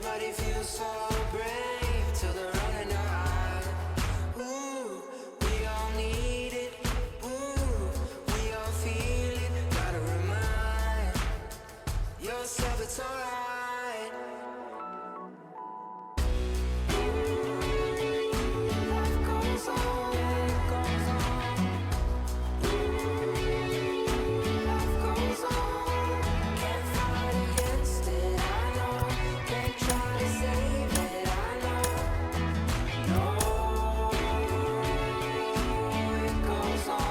Everybody feels so brave till they're running out. Ooh, we all need it. Ooh, we all feel it. Gotta remind yourself it's alright. Life goes on, life goes on. Life goes on. Can't fight against it, I know. Can't try to save it, I know. No, it goes on.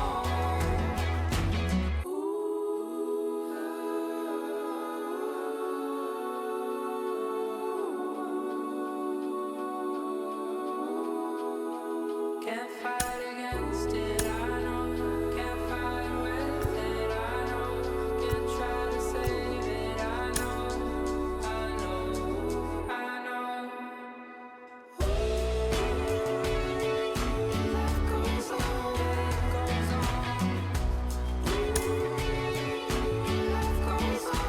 Can't fight against it, I know. Can't fight with it, I know. Can't try to save it, I know. I know, I know. Life goes on, life goes on. Life goes on.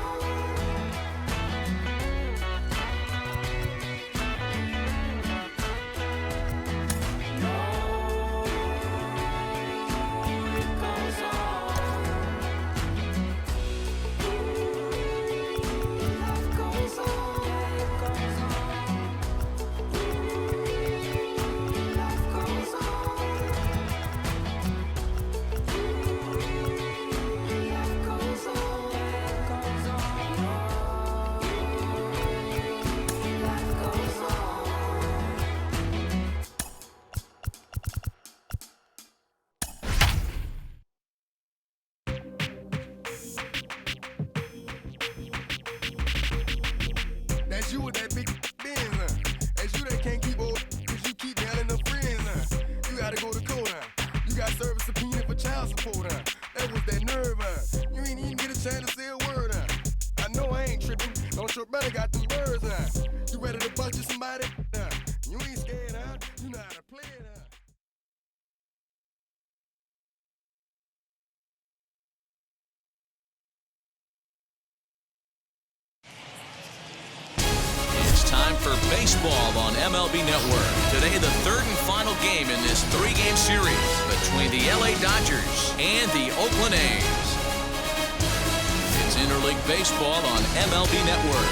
That's you with that big Benz, huh? That's you that can't keep old, cause you keep nailing the friends, huh? You gotta go to court, huh? You got service subpoena for child support, huh? That was that nerve, huh? You ain't even get a chance to say a word, huh? I know I ain't tripping, don't your brother got them birds, huh? You ready to bust you somebody, huh? You ain't scared, huh? You know how to play it, huh? It's time for baseball on MLB Network. Today, the third and final game in this three-game series between the LA Dodgers and the Oakland A's. It's interleague baseball on MLB Network.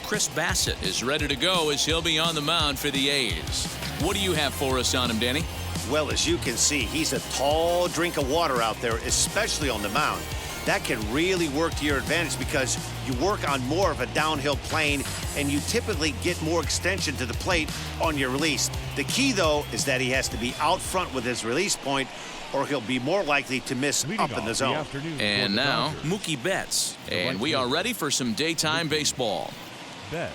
Chris Bassett is ready to go as he'll be on the mound for the A's. What do you have for us on him, Danny? Well, as you can see, he's a tall drink of water out there, especially on the mound. That can really work to your advantage because you work on more of a downhill plane and you typically get more extension to the plate on your release. The key, though, is that he has to be out front with his release point or he'll be more likely to miss up in the zone. And now, Mookie Betts. And we are ready for some daytime baseball. Betts.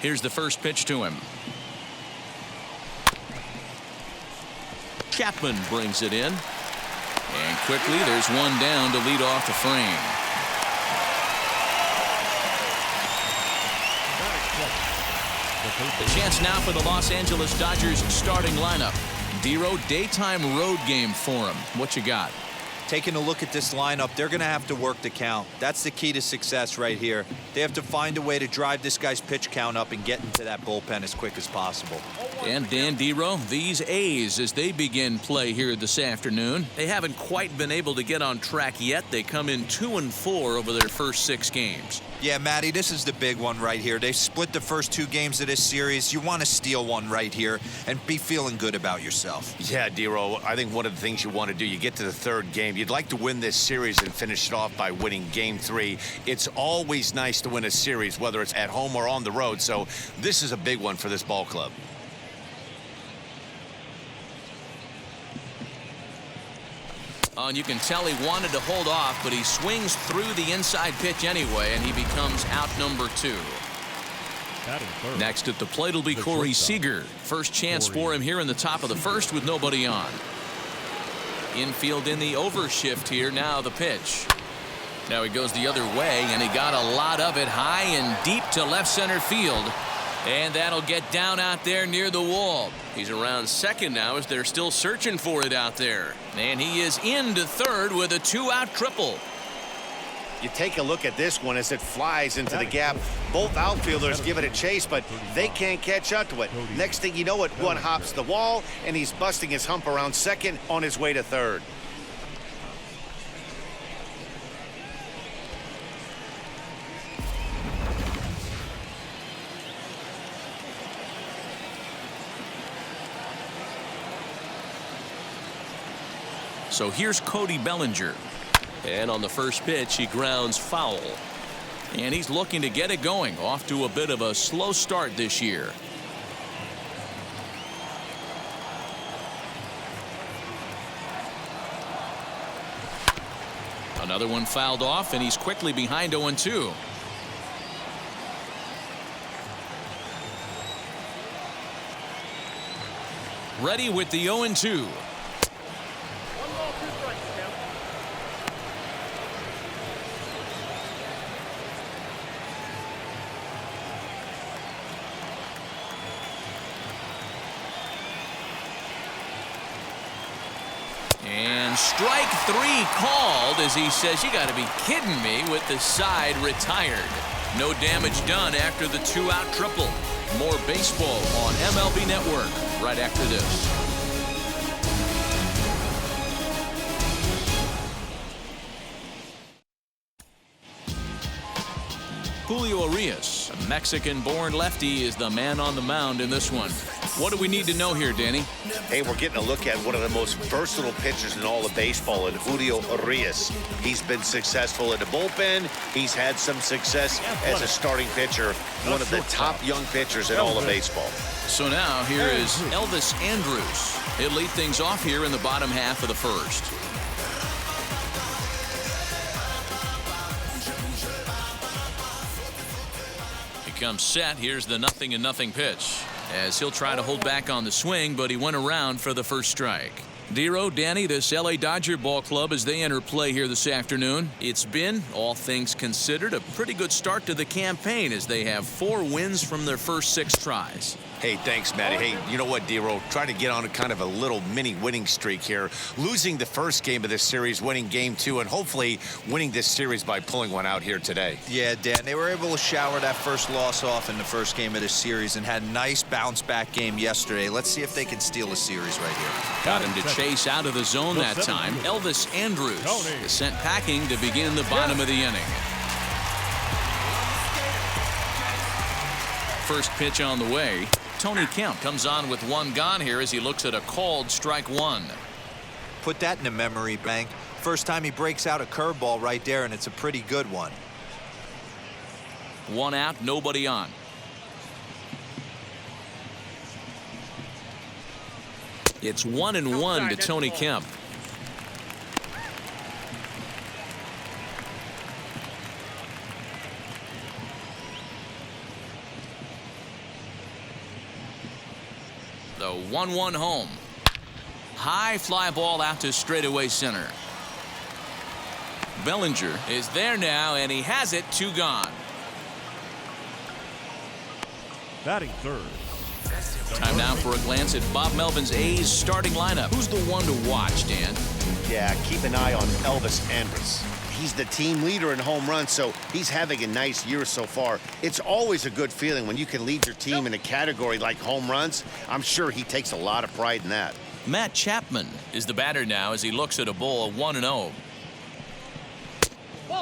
Here's the first pitch to him. Chapman brings it in. And quickly, there's one down to lead off the frame. The chance now for the Los Angeles Dodgers starting lineup. Dero, daytime road game for him. What you got? Taking a look at this lineup, they're going to have to work the count. That's the key to success right here. They have to find a way to drive this guy's pitch count up and get into that bullpen as quick as possible. And Dan Dero, these A's, as they begin play here this afternoon, they haven't quite been able to get on track yet. They come in 2-4 over their first 6 games. Yeah, Matty, this is the big one right here. They've split the first 2 games of this series. You want to steal one right here and be feeling good about yourself. Yeah, Dero, I think one of the things you want to do, you get to the 3rd game, you'd like to win this series and finish it off by winning game 3. It's always nice to win a series, whether it's at home or on the road, so this is a big one for this ball club. And you can tell he wanted to hold off, but he swings through the inside pitch anyway, and he becomes out number 2. Next at the plate will be Corey Seager. First chance for him here in the top of the first with nobody on. Infield in the overshift here. Now the pitch. Now he goes the other way, and he got a lot of it high and deep to left center field. And that'll get down out there near the wall. He's around second now as they're still searching for it out there. And he is into third with a 2-out triple. You take a look at this one as it flies into the gap. Both outfielders give it a chase, but they can't catch up to it. Next thing you know it, one hops the wall, and he's busting his hump around second on his way to third. So here's Cody Bellinger. And on the first pitch, he grounds foul. And he's looking to get it going. Off to a bit of a slow start this year. Another one fouled off, and he's quickly behind 0-2. Ready with the 0-2. And strike three called as he says, you got to be kidding me, with the side retired. No damage done after the 2-out triple. More baseball on MLB Network right after this. Julio Urias, a Mexican-born lefty, is the man on the mound in this one. What do we need to know here, Danny? Hey, we're getting a look at one of the most versatile pitchers in all of baseball, in Julio Urias. He's been successful in the bullpen. He's had some success as a starting pitcher. One of the top young pitchers in all of baseball. So now here is Elvis Andrus. He'll lead things off here in the bottom half of the first. Comes set. Here's the 0-0 pitch as he'll try to hold back on the swing, but he went around for the first strike. Dero, Danny, this LA Dodger ball club as they enter play here this afternoon. It's been, all things considered, a pretty good start to the campaign as they have 4 wins from their first 6 tries. Hey, thanks, Matty. Hey, you know what, Dero? Trying to get on a kind of a little mini winning streak here. Losing the first game of this series, winning game 2, and hopefully winning this series by pulling one out here today. Yeah, Dan, they were able to shower that first loss off in the first game of this series and had a nice bounce-back game yesterday. Let's see if they can steal a series right here. Got him to chase out of the zone that time. Elvis Andrus is sent packing to begin the bottom of the inning. First pitch on the way. Tony Kemp comes on with 1 gone here as he looks at a called strike 1. Put that in the memory bank. First time he breaks out a curveball right there, and it's a pretty good one. 1 out, nobody on. It's 1-1 to Tony Kemp. The 1-1 home. High fly ball out to straightaway center. Bellinger is there now, and he has it. 2 gone. Batting third. Time now for a glance at Bob Melvin's A's starting lineup. Who's the one to watch, Dan? Yeah, keep an eye on Elvis Andrus. He's the team leader in home runs, so he's having a nice year so far. It's always a good feeling when you can lead your team in a category like home runs. I'm sure he takes a lot of pride in that. Matt Chapman is the batter now as he looks at a ball 1-0.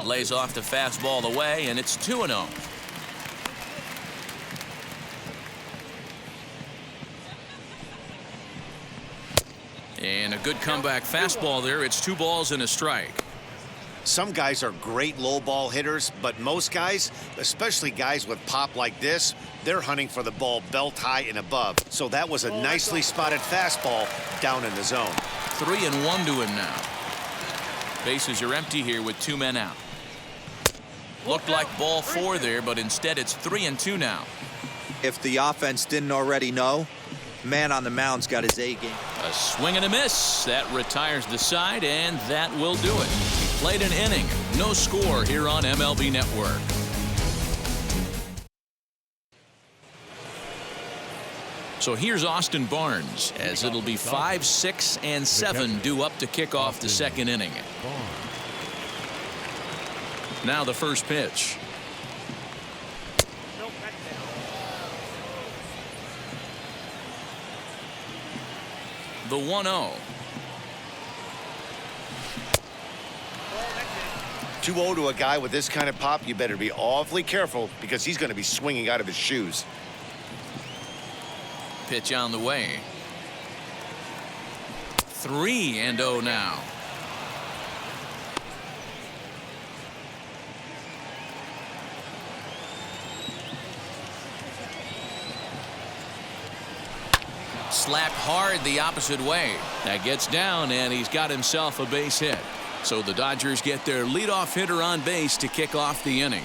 Lays off the fastball away, and it's 2-0. And a good comeback fastball there. It's 2 balls and a strike. Some guys are great low ball hitters, but most guys, especially guys with pop like this, they're hunting for the ball belt high and above. So that was a nicely spotted fastball down in the zone. 3-1 to him now. Bases are empty here with 2 men out. Looked like ball 4 there, but instead it's 3-2 now. If the offense didn't already know, man on the mound's got his A game. A swing and a miss. That retires the side, and that will do it. He played an inning. No score here on MLB Network. So here's Austin Barnes, as it'll be 5, 6, and 7 due up to kick off the second inning. Now the first pitch. The 1-0. 2-0 to a guy with this kind of pop, you better be awfully careful because he's going to be swinging out of his shoes. Pitch on the way. 3-0 now. Slapped hard the opposite way. That gets down, and he's got himself a base hit. So the Dodgers get their leadoff hitter on base to kick off the inning.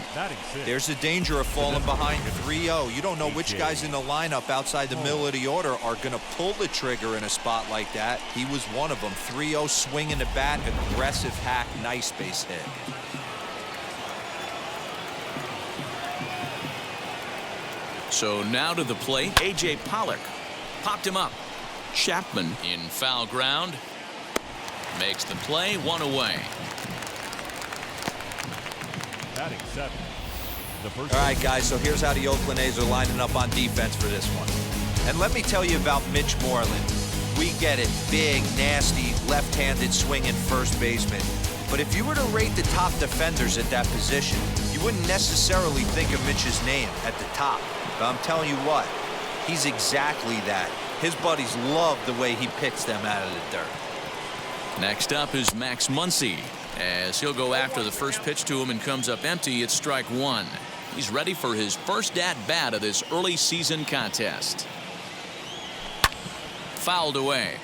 There's the danger of falling behind 3-0. You don't know which guys in the lineup outside the middle of the order are going to pull the trigger in a spot like that. He was one of them. 3-0, swinging the bat, aggressive hack, nice base hit. So now to the plate, A.J. Pollock popped him up. Chapman in foul ground. Makes the play, 1 away. Batting 7. The first. All right, guys, so here's how the Oakland A's are lining up on defense for this one. And let me tell you about Mitch Moreland. We get it. Big, nasty, left-handed swinging first baseman. But if you were to rate the top defenders at that position, you wouldn't necessarily think of Mitch's name at the top. But I'm telling you what, he's exactly that. His buddies love the way he picks them out of the dirt. Next up is Max Muncy, as he'll go after the first pitch to him and comes up empty. It's strike 1. He's ready for his first at-bat of this early season contest. Fouled away.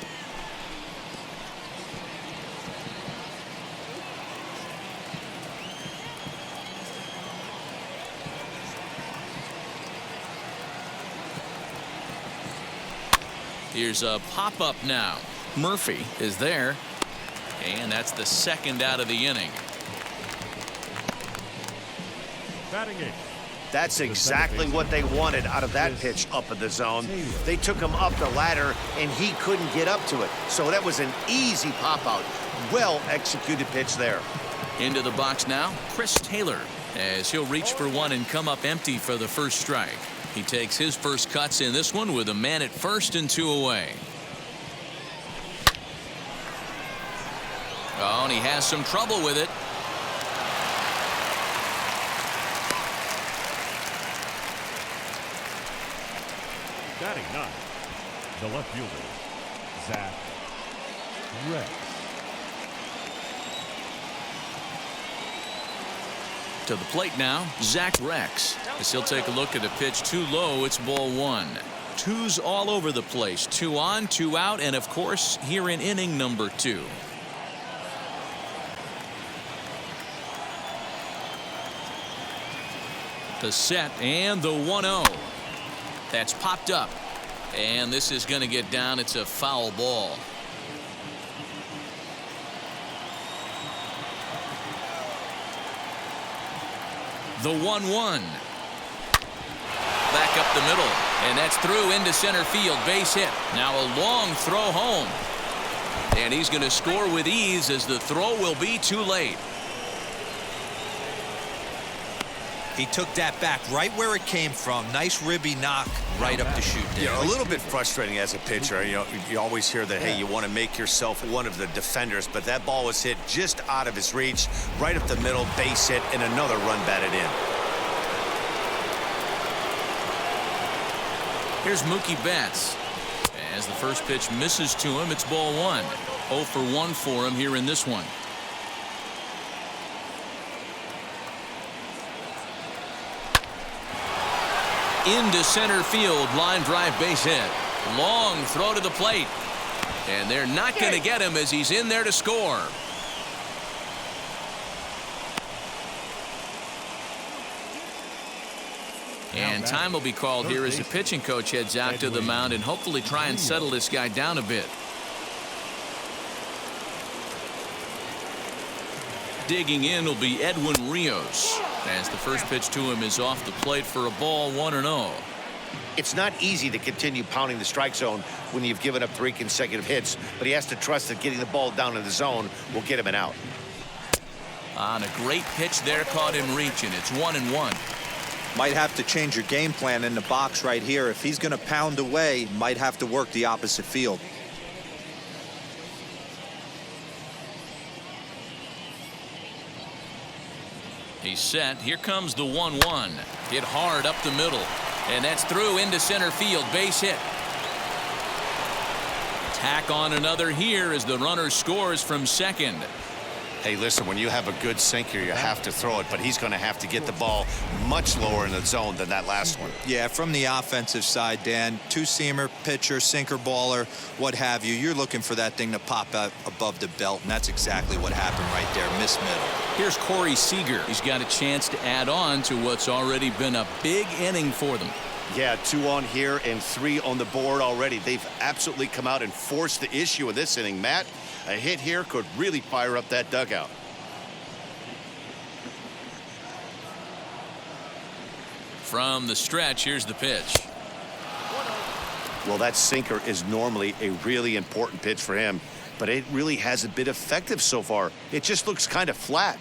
Here's a pop-up now. Murphy is there. And that's the second out of the inning. Batting 8. That's exactly what they wanted out of that pitch up in the zone. They took him up the ladder, and he couldn't get up to it. So that was an easy pop-out. Well-executed pitch there. Into the box now, Chris Taylor, as he'll reach for one and come up empty for the first strike. He takes his first cuts in this one with a man at first and 2 away. Oh, and he has some trouble with it. Batting 9. The left fielder, Zach Rex. To the plate now, Zach Rex, as he'll take a look at a pitch too low. It's ball 1. Twos all over the place. 2 on, 2 out, and of course here in inning number 2. The set and the 1-0. That's popped up, and this is going to get down. It's a foul ball. The 1-1. Back up the middle, and that's through into center field. Base hit. Now a long throw home, and he's going to score with ease as the throw will be too late. He took that back right where it came from. Nice ribby knock right up the chute there. Yeah, a little bit frustrating as a pitcher. You know, you always hear that, hey, you want to make yourself one of the defenders, but that ball was hit just out of his reach, right up the middle, base hit, and another run batted in. Here's Mookie Betts. As the first pitch misses to him, it's ball 1. 0 for 1 for him here in this one. Into center field, line drive, base hit. Long throw to the plate, and they're not going to get him as he's in there to score. And time will be called here as the pitching coach heads out to the mound and hopefully try and settle this guy down a bit. Digging in will be Edwin Rios as the first pitch to him is off the plate for a ball, 1-0. It's not easy to continue pounding the strike zone when you've given up 3 consecutive hits, but he has to trust that getting the ball down in the zone will get him an out. On a great pitch there, caught him reaching. It's 1-1. Might have to change your game plan in the box right here. If he's going to pound away, might have to work the opposite field. He's set. Here comes the 1-1. Hit hard up the middle. And that's through into center field. Base hit. Tack on another here as the runner scores from second. Hey, listen, when you have a good sinker, you have to throw it, but he's going to have to get the ball much lower in the zone than that last one. Yeah, from the offensive side, Dan, two-seamer, pitcher, sinker, baller, what have you, you're looking for that thing to pop out above the belt, and that's exactly what happened right there. Miss middle. Here's Corey Seager. He's got a chance to add on to what's already been a big inning for them. Yeah, 2 on here and 3 on the board already. They've absolutely come out and forced the issue in this inning, Matt. A hit here could really fire up that dugout. From the stretch, here's the pitch. Well, that sinker is normally a really important pitch for him, but it really hasn't been effective so far. It just looks kind of flat.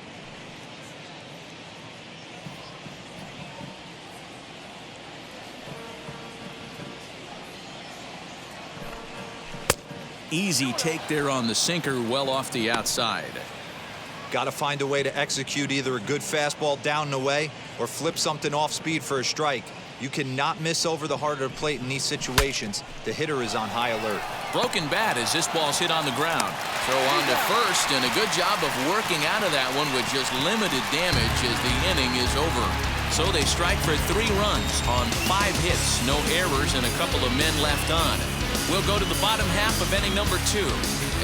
Easy take there on the sinker, well off the outside. Got to find a way to execute either a good fastball down and away or flip something off speed for a strike. You cannot miss over the heart of the plate in these situations. The hitter is on high alert. Broken bat as this ball's hit on the ground. Throw on to first, and a good job of working out of that one with just limited damage as the inning is over. So they strike for 3 runs on 5 hits, no errors, and a couple of men left on. We'll go to the bottom half of inning number 2.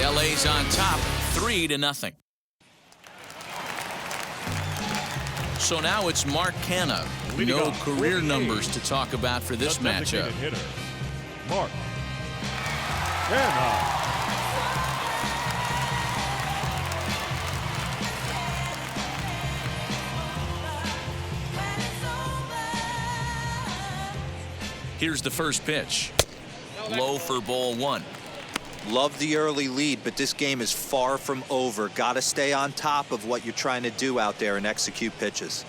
LA's on top, 3-0. So now it's Mark Canha. No career numbers to talk about for this matchup. Hitter, Mark Canha. Here's the first pitch. Low for ball 1. Love the early lead, but this game is far from over. Got to stay on top of what you're trying to do out there and execute pitches.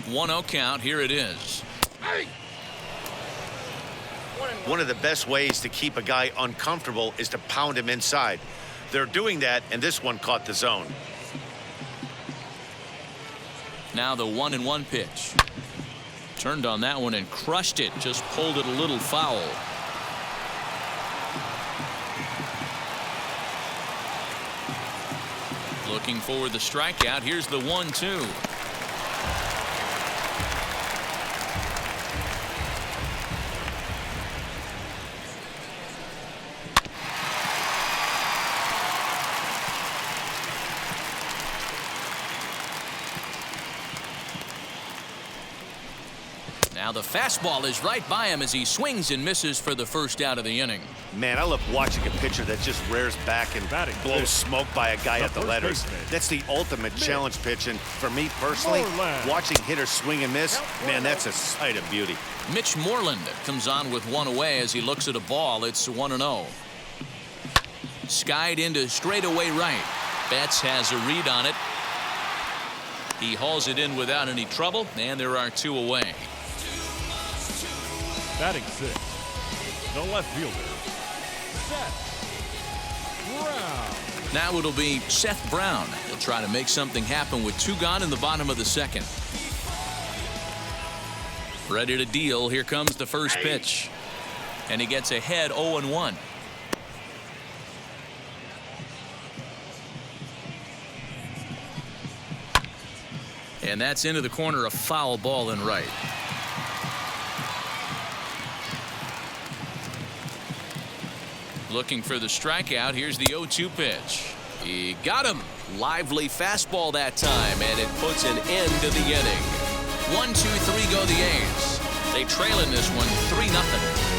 1-0 count. Here it is. One of the best ways to keep a guy uncomfortable is to pound him inside. They're doing that, and this one caught the zone. Now the 1-1 pitch. Turned on that one and crushed it. Just pulled it a little foul. Looking for the strikeout. Here's the 1-2. Now the fastball is right by him as he swings and misses for the first out of the inning. Man, I love watching a pitcher that just rears back and blows smoke by a guy at the letters. That's the ultimate challenge pitch, and for me personally, watching hitters swing and miss, man, that's a sight of beauty. Mitch Moreland comes on with 1 away as he looks at a ball. It's 1-0. Skied into straightaway right. Betts has a read on it. He hauls it in without any trouble, and there are 2 away. Batting 6, the left fielder, Seth Brown. Now it'll be Seth Brown. He'll try to make something happen with 2 gone in the bottom of the second. Ready to deal. Here comes the first pitch. And he gets ahead 0-1. And that's into the corner, a foul ball and right. Looking for the strikeout. Here's the 0-2 pitch. He got him. Lively fastball that time, and it puts an end to the inning. 1-2-3 go the A's. They trail in this one 3-0.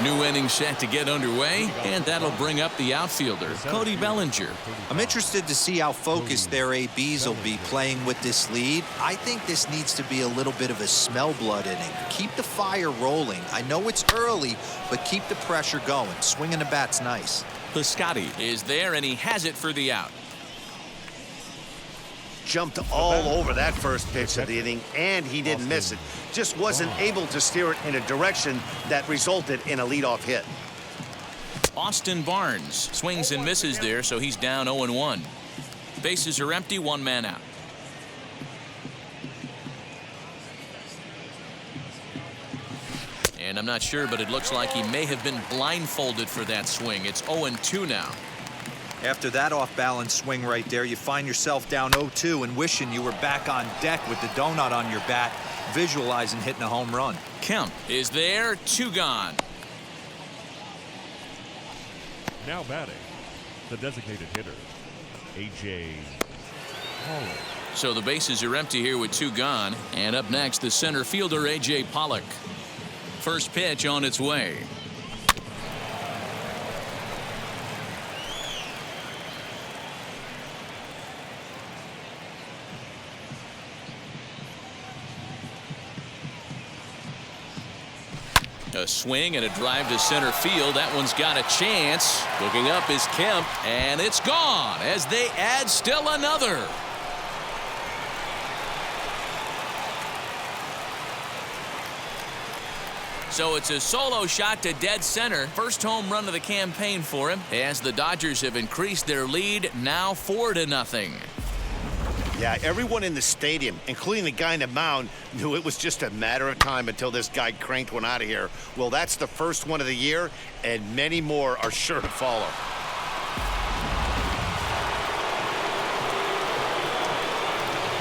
New inning set to get underway, and that'll bring up the outfielder, Cody Bellinger. I'm interested to see how focused their ABs will be playing with this lead. I think this needs to be a little bit of a smell blood inning. Keep the fire rolling. I know it's early, but keep the pressure going. Swinging the bat's nice. Piscotty is there, and he has it for the out. Jumped all over that first pitch of the inning, and he didn't miss it. Just wasn't able to steer it in a direction that resulted in a leadoff hit. Austin Barnes swings and misses there, so he's down 0-1. Bases are empty, one man out. And I'm not sure, but it looks like he may have been blindfolded for that swing. It's 0-2 now. After that off-balance swing right there, you find yourself down 0-2 and wishing you were back on deck with the donut on your bat, visualizing hitting a home run. Kemp is there, 2 gone. Now batting, the designated hitter, A.J. Pollock. So the bases are empty here with 2 gone. And up next, the center fielder, A.J. Pollock. First pitch on its way. A swing and a drive to center field. That one's got a chance. Looking up is Kemp, and it's gone as they add still another. So it's a solo shot to dead center. First home run of the campaign for him, as the Dodgers have increased their lead, now 4-0. Yeah, everyone in the stadium, including the guy in the mound, knew it was just a matter of time until this guy cranked one out of here. Well, that's the first one of the year, and many more are sure to follow.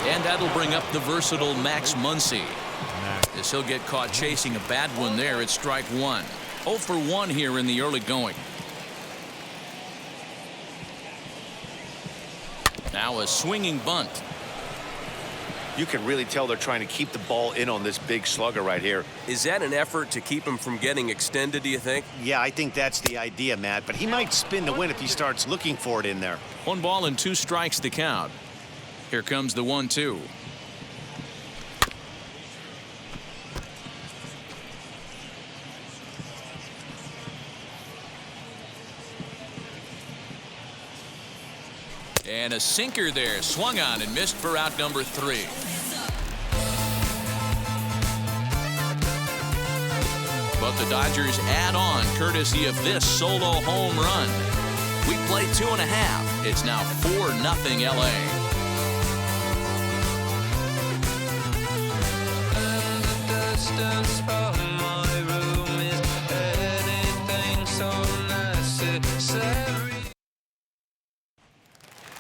And that'll bring up the versatile Max Muncy, as he'll get caught chasing a bad one there at strike 1. 0 for 1 here in the early going. Now a swinging bunt. You can really tell they're trying to keep the ball in on this big slugger right here. Is that an effort to keep him from getting extended, do you think? Yeah, I think that's the idea, Matt, but he might spin the win if he starts looking for it in there. 1 ball and 2 strikes to count. Here comes the 1-2. And a sinker there, swung on and missed for out number 3. But the Dodgers add on courtesy of this solo home run. We play 2.5. It's now 4-0 LA.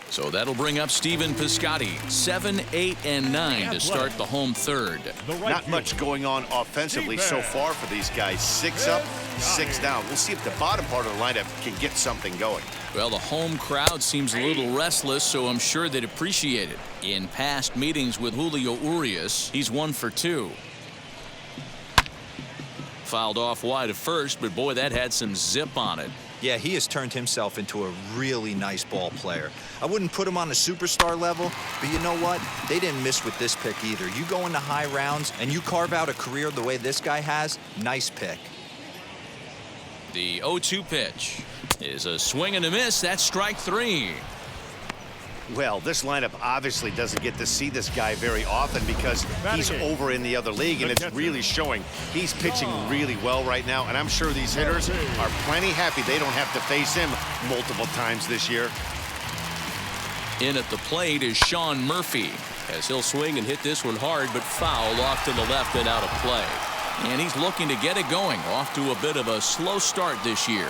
So that'll bring up Stephen Piscotty, 7, 8, and 9 to start the home third. Not much going on offensively so far for these guys. 6 up, 6 down. We'll see if the bottom part of the lineup can get something going. Well, the home crowd seems a little restless, so I'm sure they'd appreciate it. In past meetings with Julio Urias, he's 1 for 2. Fouled off wide at first, but boy, that had some zip on it. Yeah, he has turned himself into a really nice ball player. I wouldn't put him on a superstar level, but you know what? They didn't miss with this pick either. You go into high rounds and you carve out a career the way this guy has, nice pick. The 0-2 pitch is a swing and a miss. That's strike 3. Well, this lineup obviously doesn't get to see this guy very often because he's over in the other league, and it's really showing. He's pitching really well right now, and I'm sure these hitters are plenty happy they don't have to face him multiple times this year. In at the plate is Sean Murphy, As he'll swing and hit this one hard, but foul off to the left and out of play. and he's looking to get it going. Off to a bit of a slow start this year.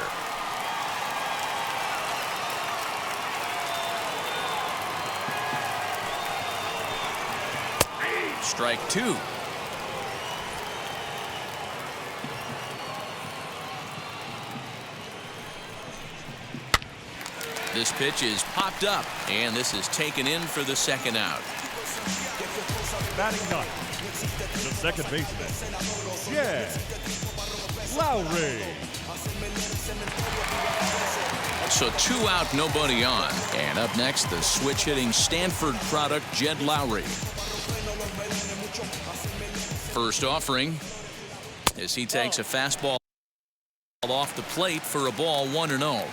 Strike 2. This pitch is popped up, and this is taken in for the second out. Batting ninth, the second baseman, Jed Lowry. So 2 out, nobody on. And up next, the switch-hitting Stanford product, Jed Lowry. First offering as he takes a fastball off the plate for a ball 1-0.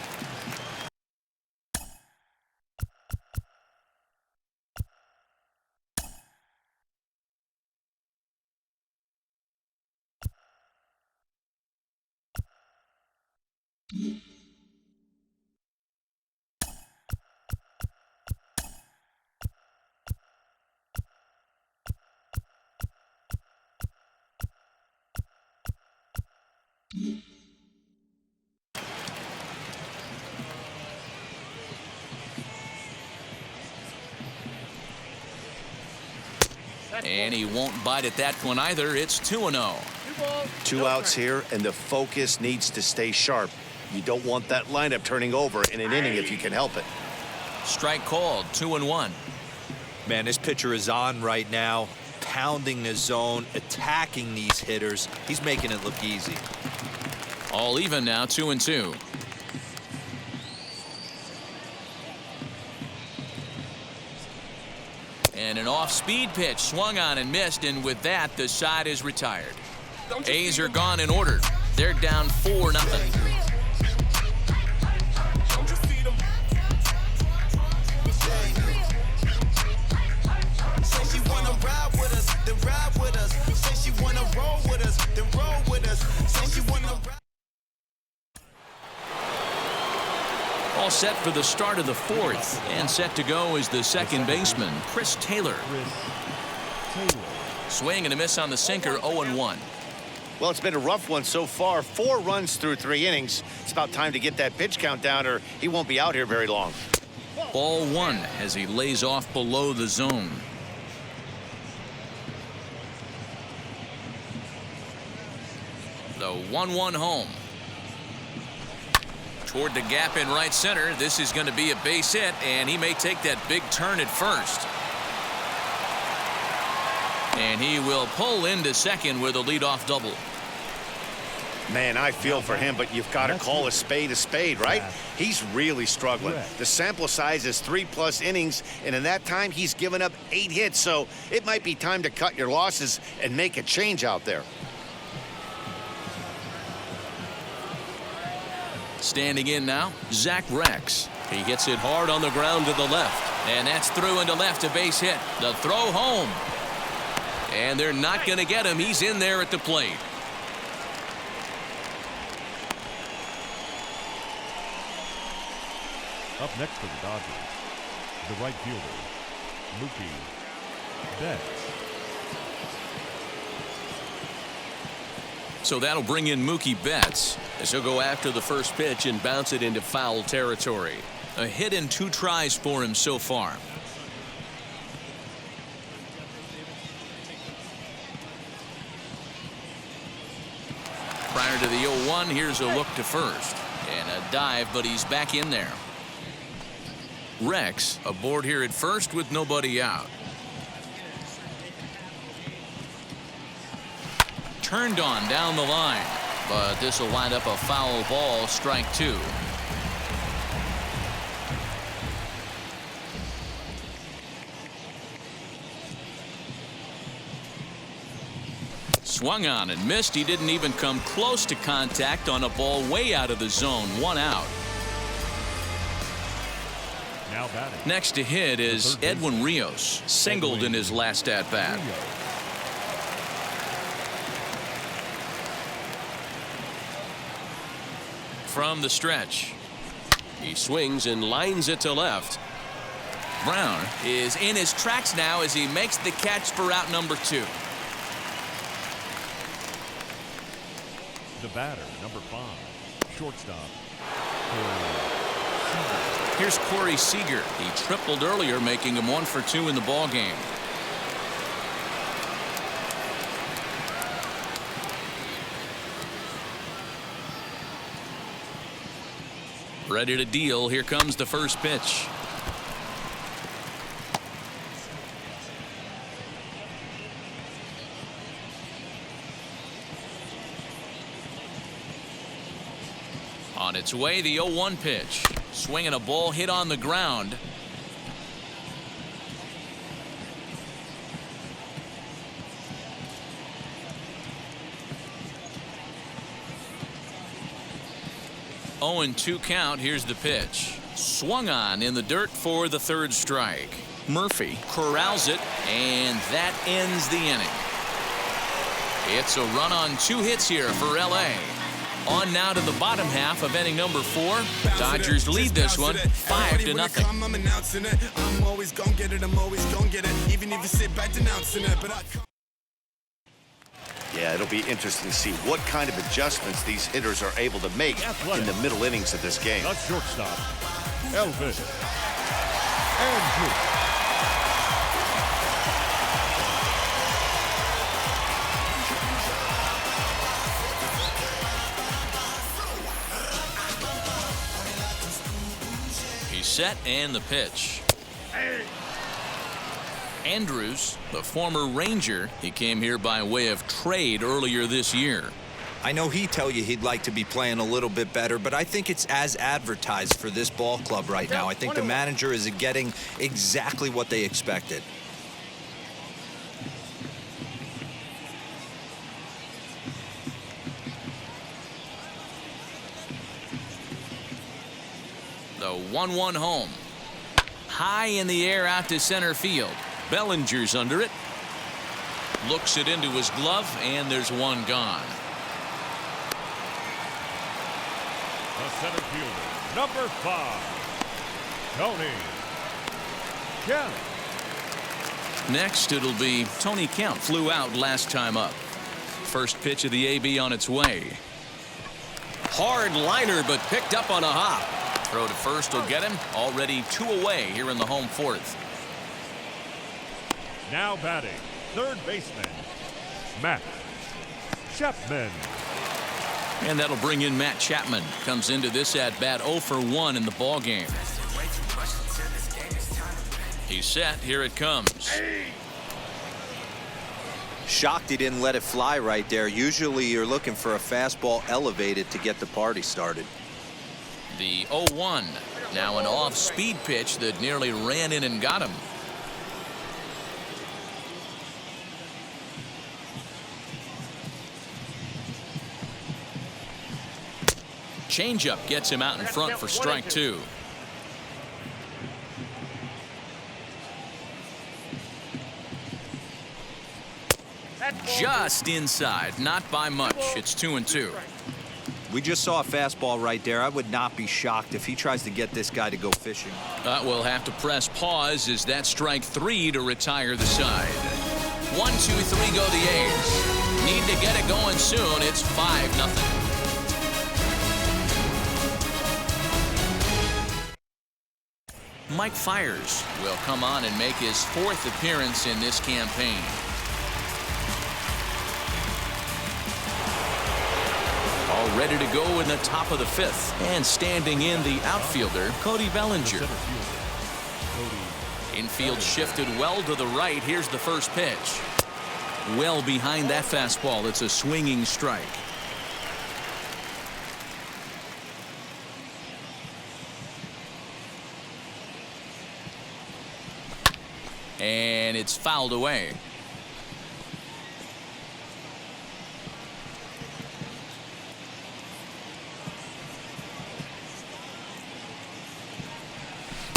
And he won't bite at that one either. It's 2-0. 2 outs here, and the focus needs to stay sharp. You don't want that lineup turning over in an inning if you can help it. Strike called, 2-1. Man, this pitcher is on right now, pounding the zone, attacking these hitters. He's making it look easy. All even now, 2-2. And an off-speed pitch swung on and missed, and with that, the side is retired. A's are gone in order. They're down 4-0. All set for the start of the fourth, and set to go is the second baseman, Chris Taylor. Swing and a miss on the sinker, 0-1. Well, it's been a rough one so far. 4 runs through 3 innings. It's about time to get that pitch count down, or he won't be out here very long. Ball 1 as he lays off below the zone. The 1-1 home. Toward the gap in right center. This is going to be a base hit, and he may take that big turn at first. And he will pull into second with a leadoff double. Man, I feel for him, but you've got to call a spade, right? He's really struggling. The sample size is 3+ innings, and in that time, he's given up 8 hits, so it might be time to cut your losses and make a change out there. Standing in now, Zach Rex. He hits it hard on the ground to the left, and that's through into left, a base hit. The throw home, and they're not going to get him. He's in there at the plate. Up next for the Dodgers, the right fielder, Mookie Betts. So that'll bring in Mookie Betts as he'll go after the first pitch and bounce it into foul territory. A hit in 2 tries for him so far. Prior to the 0-1, here's a look to first. And a dive, but he's back in there. Rex aboard here at first with nobody out. Turned on down the line, but this will wind up a foul ball, strike 2. Swung on and missed. He didn't even come close to contact on a ball way out of the zone. 1 out. Now batting. Next to hit is Edwin Rios, singled in his last at bat. From the stretch, He swings and lines it to left. Brown is in his tracks now as he makes the catch for out number 2. The batter, number 5, shortstop. Here's Corey Seager. He tripled earlier, making him 1 for 2 in the ball game. Ready to deal. Here comes the first pitch. On its way, the 0-1 pitch. Swinging a ball hit on the ground. Oh, and 2 count. Here's the pitch. Swung on in the dirt for the 3rd strike. Murphy corrals it, and that ends the inning. It's a run on 2 hits here for LA. On now to the bottom half of inning number 4. Dodgers lead this one 5-0. I'm announcing it. I'm always gonna get it. I'm always gonna get it. Even if you sit back denouncing it. Yeah, it'll be interesting to see what kind of adjustments these hitters are able to make in the middle innings of this game. The shortstop, Elvis Andrews. Set and the pitch. Andrews, the former Ranger, he came here by way of trade earlier this year. I know he'd tell you he'd like to be playing a little bit better, but I think it's as advertised for this ball club right now. I think the manager is getting exactly what they expected. The 1-1 home. High in the air out to center field. Bellinger's under it. Looks it into his glove, and there's one gone. The center fielder, number 5, Tony Kemp. Next, it'll be Tony Kemp. Flew out last time up. First pitch of the AB on its way. Hard liner, but picked up on a hop. Throw to first will get him. Already 2 away here in the home 4th. Now batting, 3rd baseman, Matt Chapman. And that'll bring in Matt Chapman. Comes into this at bat 0 for 1 in the ball game. He's set. Here it comes. Shocked he didn't let it fly right there. Usually you're looking for a fastball elevated to get the party started. The 0-1. Now an off-speed pitch that nearly ran in and got him. Changeup gets him out in front for strike 2. Just inside, not by much. It's 2-2. We just saw a fastball right there. I would not be shocked if he tries to get this guy to go fishing. We'll have to press pause as that strike 3 to retire the side. 1, 2, 3 go the A's. Need to get it going soon. It's 5-0. Mike Fiers will come on and make his 4th appearance in this campaign. All ready to go in the top of the 5th. And standing in the outfielder, Cody Bellinger. Infield shifted well to the right. Here's the first pitch. Well behind that fastball. It's a swinging strike. And it's fouled away.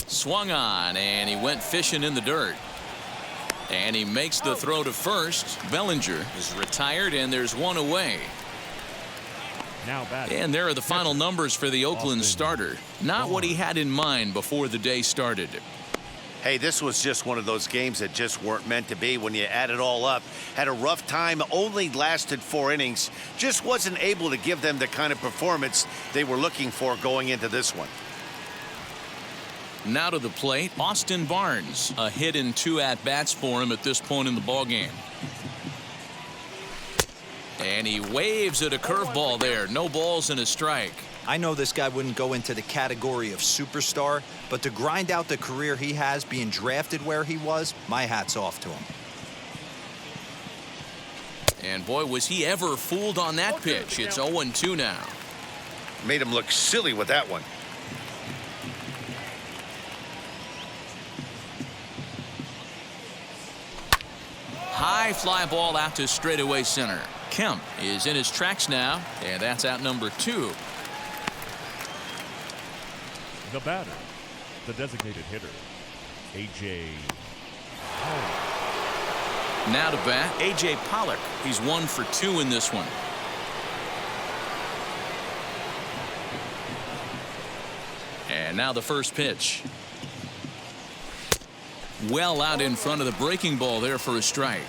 Swung on, and he went fishing in the dirt. And he makes the throw to first. Bellinger is retired, and there's 1 away. Now batting. And there are the final numbers for the Oakland starter. Not what he had in mind before the day started. Hey, this was just one of those games that just weren't meant to be when you add it all up. Had a rough time, only lasted 4 innings. Just wasn't able to give them the kind of performance they were looking for going into this one. Now to the plate, Austin Barnes. A hit in 2 at-bats for him at this point in the ballgame. And he waves at a curveball there. No balls and a strike. I know this guy wouldn't go into the category of superstar, but to grind out the career he has being drafted where he was, my hat's off to him. And boy, was he ever fooled on that pitch. It's 0-2 now. Made him look silly with that one. High fly ball out to straightaway center. Kemp is in his tracks now, and that's out number 2. The batter, the designated hitter, A.J. Now to bat, A.J. Pollock. He's 1 for 2 in this one. And now the first pitch. Well out in front of the breaking ball there for a strike.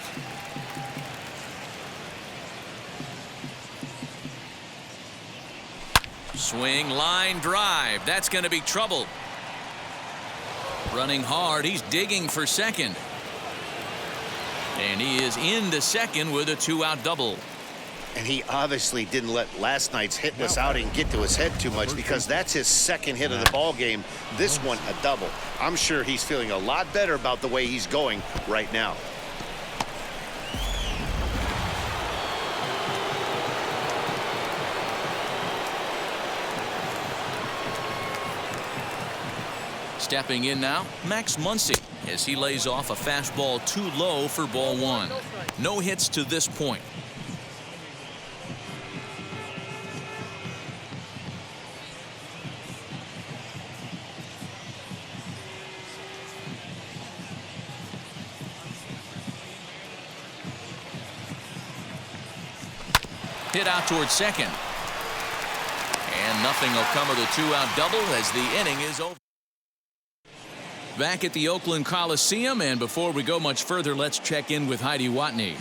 Swing, line drive. That's going to be trouble. Running hard. He's digging for second. And he is into second with a 2-out double. And he obviously didn't let last night's hitless outing get to his head too much, because that's his second hit of the ball game. This one a double. I'm sure he's feeling a lot better about the way he's going right now. Stepping in now, Max Muncy, as he lays off a fastball too low for ball 1. No hits to this point. Hit out towards second. And nothing will come of the 2-out double as the inning is over. Back at the Oakland Coliseum, and before we go much further, let's check in with Heidi Watney.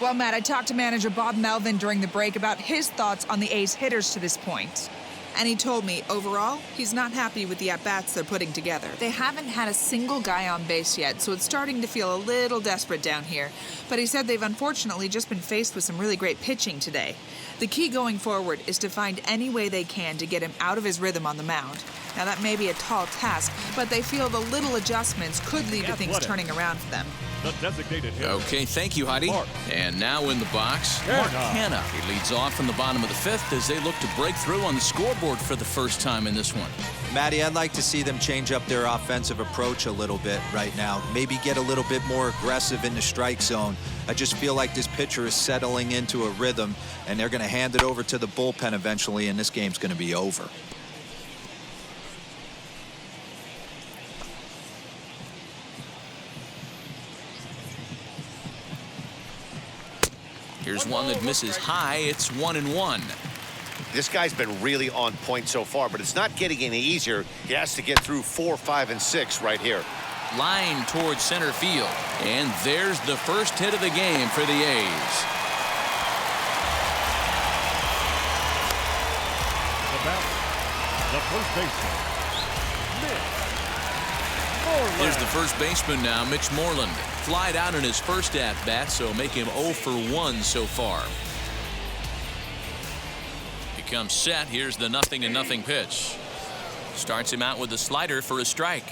Well, Matt, I talked to manager Bob Melvin during the break about his thoughts on the A's hitters to this point. And he told me, overall, he's not happy with the at-bats they're putting together. They haven't had a single guy on base yet, so it's starting to feel a little desperate down here. But he said they've unfortunately just been faced with some really great pitching today. The key going forward is to find any way they can to get him out of his rhythm on the mound. Now, that may be a tall task, but they feel the little adjustments could lead to things turning around for them. The designated hitter. Okay, thank you, Heidi. And now in the box, Mark Hanna. He leads off in the bottom of the 5th as they look to break through on the scoreboard for the first time in this one. Matty, I'd like to see them change up their offensive approach a little bit right now. Maybe get a little bit more aggressive in the strike zone. I just feel like this pitcher is settling into a rhythm, and they're going to hand it over to the bullpen eventually, and this game's going to be over. Here's one that misses high. It's 1-1. This guy's been really on point so far, but it's not getting any easier. He has to get through 4, 5, and 6 right here. Line towards center field. And there's the first hit of the game for the A's. The batter, the first baseman, Mitch Moreland. Here's the first baseman now, Mitch Moreland. Flied out in his first at-bat, so make him 0 for 1 so far. He comes set. Here's the 0-0 pitch. Starts him out with a slider for a strike.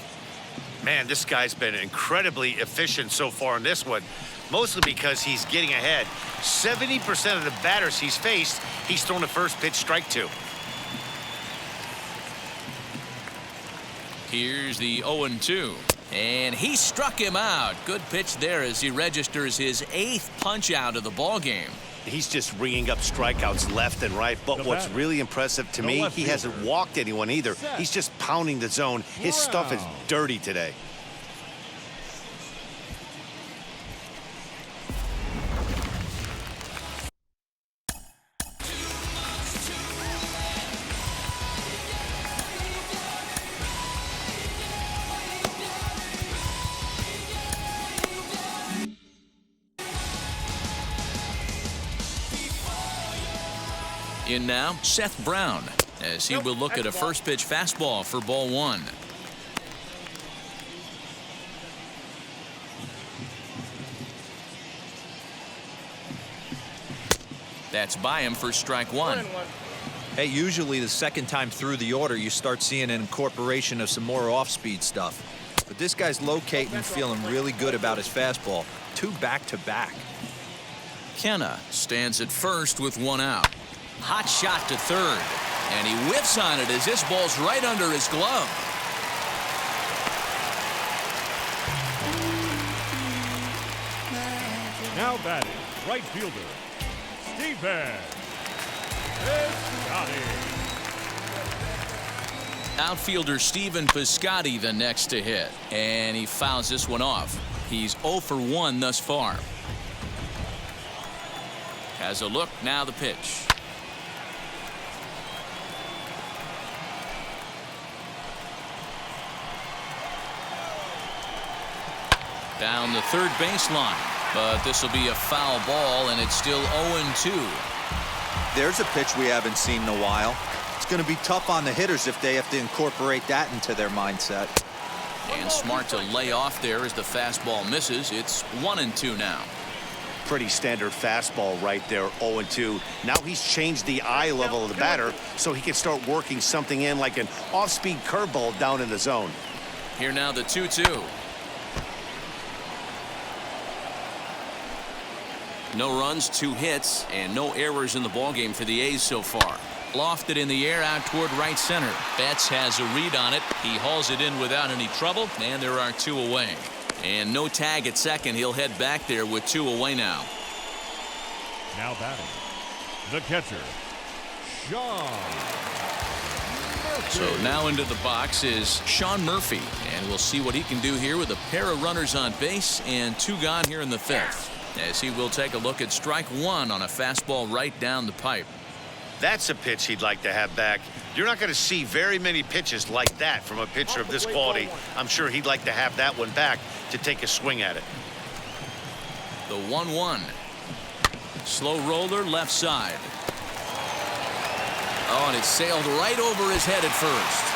Man, this guy's been incredibly efficient so far in this one, mostly because he's getting ahead. 70% of the batters he's faced, he's thrown a first pitch strike to. Here's the 0-2. And he struck him out. Good pitch there as he registers his 8th punch out of the ball game. He's just ringing up strikeouts left and right. But what's really impressive to me, he hasn't walked anyone either. He's just pounding the zone. His stuff is dirty today. In now, Seth Brown, as he will look at a first pitch fastball for ball 1. That's by him for strike 1. Hey, usually the second time through the order, you start seeing an incorporation of some more off-speed stuff. But this guy's locating and feeling really good about his fastball. 2 back-to-back. Kenna stands at first with 1 out. Hot shot to third. And he whiffs on it as this ball's right under his glove. Now batting, right fielder, Steven Piscotty. Outfielder Steven Piscotty the next to hit. And he fouls this one off. He's 0 for 1 thus far. Has a look, now the pitch. Down the third baseline, but this will be a foul ball, and it's still 0-2. There's a pitch we haven't seen in a while. It's going to be tough on the hitters if they have to incorporate that into their mindset. And smart to lay off there as the fastball misses. It's 1-2 now. Pretty standard fastball right there, 0-2. Now he's changed the eye level of the batter so he can start working something in like an off-speed curveball down in the zone. Here now the 2-2. No runs, 2 hits, and no errors in the ballgame for the A's so far. Lofted in the air out toward right center. Betts has a read on it. He hauls it in without any trouble, and there are 2 away. And no tag at second. He'll head back there with 2 away now. Now batting, the catcher, Sean Murphy. So now into the box is Sean Murphy, and we'll see what he can do here with a pair of runners on base and 2 gone here in the 5th. As he will take a look at strike 1 on a fastball right down the pipe. That's a pitch he'd like to have back. You're not going to see very many pitches like that from a pitcher of this quality. I'm sure he'd like to have that one back to take a swing at it. The 1-1. Slow roller left side. Oh, and it sailed right over his head at first.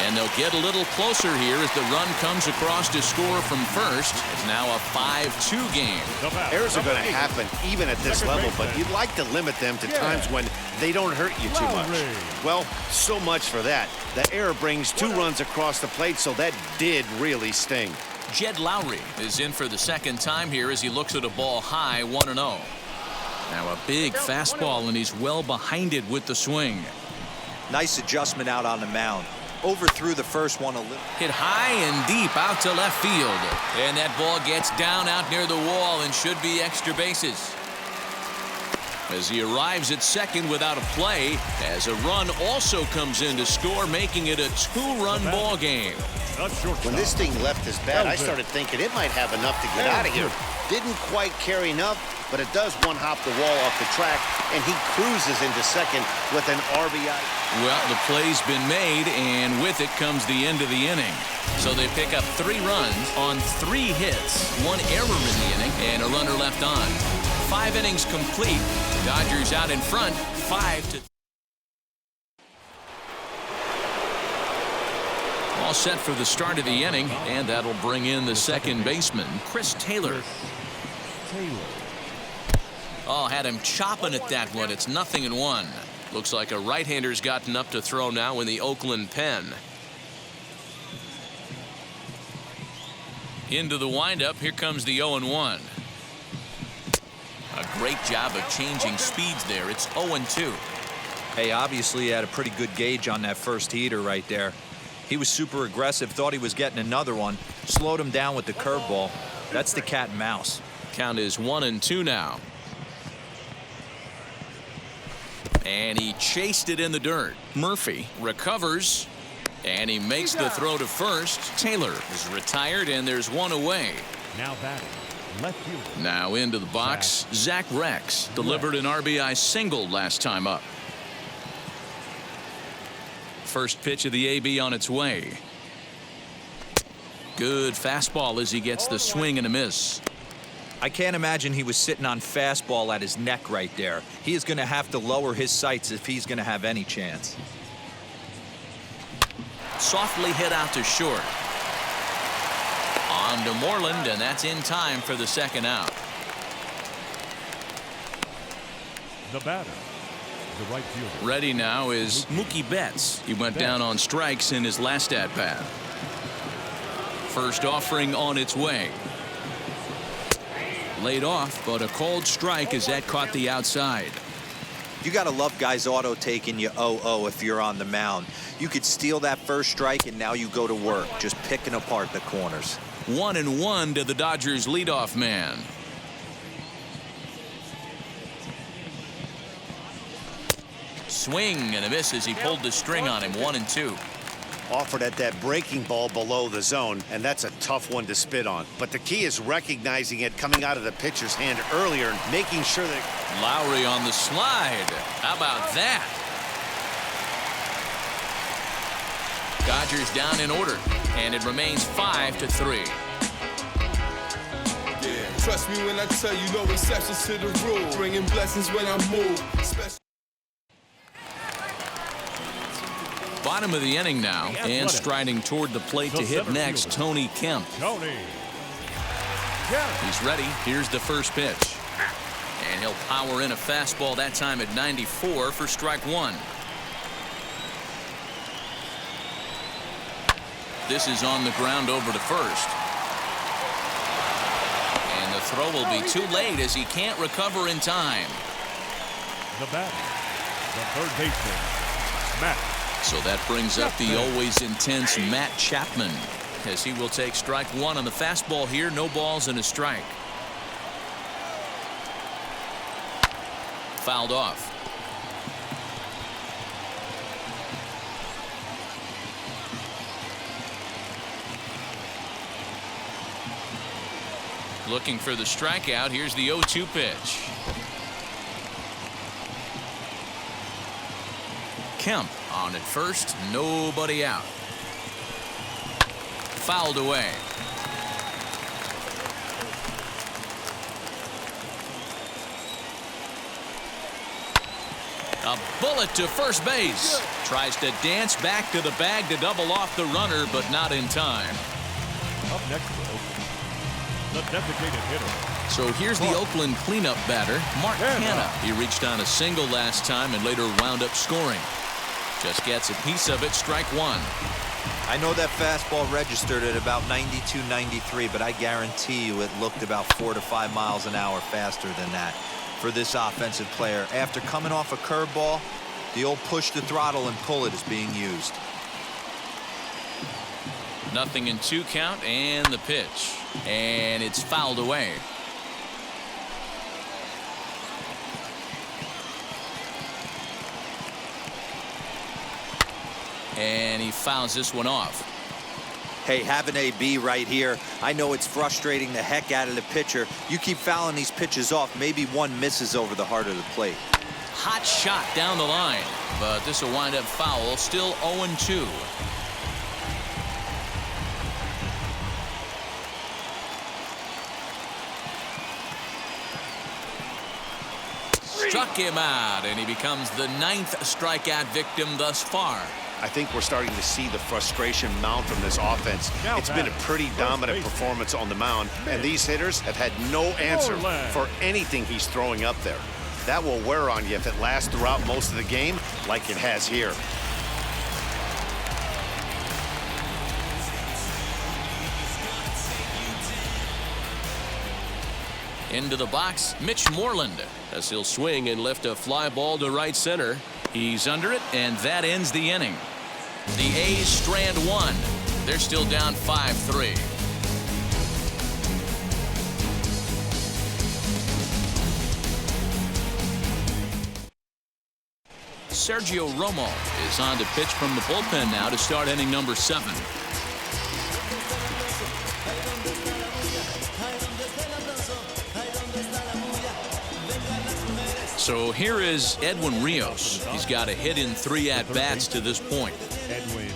And they'll get a little closer here as the run comes across to score from first. It's now a 5-2 game. Errors are going to happen even at this level, but you'd like to limit them to times when they don't hurt you too much. Well, so much for that. The error brings 2 runs across the plate, so that did really sting. Jed Lowry is in for the second time here as he looks at a ball high, 1-0. Now a big fastball, and he's well behind it with the swing. Nice adjustment out on the mound. Overthrew the first one a little. Hit high and deep out to left field. And that ball gets down out near the wall and should be extra bases. As he arrives at second without a play, as a run also comes in to score, making it a 2-run ball game. When this thing left his bat, I started thinking it might have enough to get out of here. Didn't quite carry enough, but it does one-hop the wall off the track, and he cruises into second with an RBI. Well, the play's been made, and with it comes the end of the inning. So they pick up 3 runs on 3 hits, 1 error in the inning, and a runner left on. 5 innings complete. Dodgers out in front, 5-2. All set for the start of the inning, and that'll bring in the second baseman, Chris Taylor. Oh, had him chopping at that one. It's 0-1. Looks like a right-hander's gotten up to throw now in the Oakland pen. Into the windup. Here comes the 0-1. A great job of changing speeds there. It's 0-2. Hey, obviously he had a pretty good gauge on that first heater right there. He was super aggressive, thought he was getting another one, slowed him down with the curveball. That's the cat and mouse. Count is 1-2 now. And he chased it in the dirt. Murphy recovers, and he makes the throw to first. Taylor is retired, and there's 1 away. Now batting, left fielder. Now into the box, Zach Rex delivered an RBI single last time up. First pitch of the AB on its way. Good fastball as he gets the swing and a miss. I can't imagine he was sitting on fastball at his neck right there. He is going to have to lower his sights if he's going to have any chance. Softly hit out to short. On to Moreland, and that's in time for the second out. The batter, the right fielder. Ready now is Mookie Betts. He went down on strikes in his last at-bat. First offering on its way. Laid off, but a called strike as that caught the outside. You got to love guys auto taking you 0-0 if you're on the mound. You could steal that first strike and now you go to work just picking apart the corners. 1-1 to the Dodgers leadoff man. Swing and a miss as he pulled the string on him. 1-2. Offered at that breaking ball below the zone, and that's a tough one to spit on. But the key is recognizing it coming out of the pitcher's hand earlier and making sure that... Lowry on the slide. How about that? Dodgers down in order, and it remains 5-3. Yeah, trust me when I tell you no exceptions to the rule. Bringing blessings when I move. Bottom of the inning now, and striding toward the plate to hit next, Tony Kemp. He's ready. Here's the first pitch. And he'll power in a fastball that time at 94 for strike one. This is on the ground over to first. And the throw will be too late as he can't recover in time. The batter, the third baseman, Matt. So that brings up the always intense Matt Chapman, as he will take strike one on the fastball here. No balls and a strike. Fouled off. Looking for the strikeout. Here's the 0-2 pitch. Kemp on at first, nobody out. Fouled away. A bullet to first base. Tries to dance back to the bag to double off the runner, but not in time. Up next for Oakland, the designated hitter. So here's the Oakland cleanup batter, Mark Hanna. He reached on a single last time and later wound up scoring. Just gets a piece of it, strike one. I know that fastball registered at about 92, 93, but I guarantee you it looked about 4 to 5 miles an hour faster than that for this offensive player. After coming off a curveball, the old push the throttle and pull it is being used. 0-2 count and the pitch. And it's fouled away. And he fouls this one off. Hey, have an AB right here. I know it's frustrating the heck out of the pitcher. You keep fouling these pitches off, maybe one misses over the heart of the plate. Hot shot down the line, but this will wind up foul. Still 0-2. Struck him out, and he becomes the 9th strikeout victim thus far. I think we're starting to see the frustration mount from this offense. It's been a pretty dominant performance on the mound, and these hitters have had no answer for anything he's throwing up there. That will wear on you if it lasts throughout most of the game like it has here. Into the box, Mitch Moreland, as he'll swing and lift a fly ball to right center. He's under it, and that ends the inning. The A's strand one. They're still down 5-3. Sergio Romo is on to pitch from the bullpen now to start inning number 7. So here is Edwin Rios. He's got a hit in 3 at-bats to this point. Edwin Rios.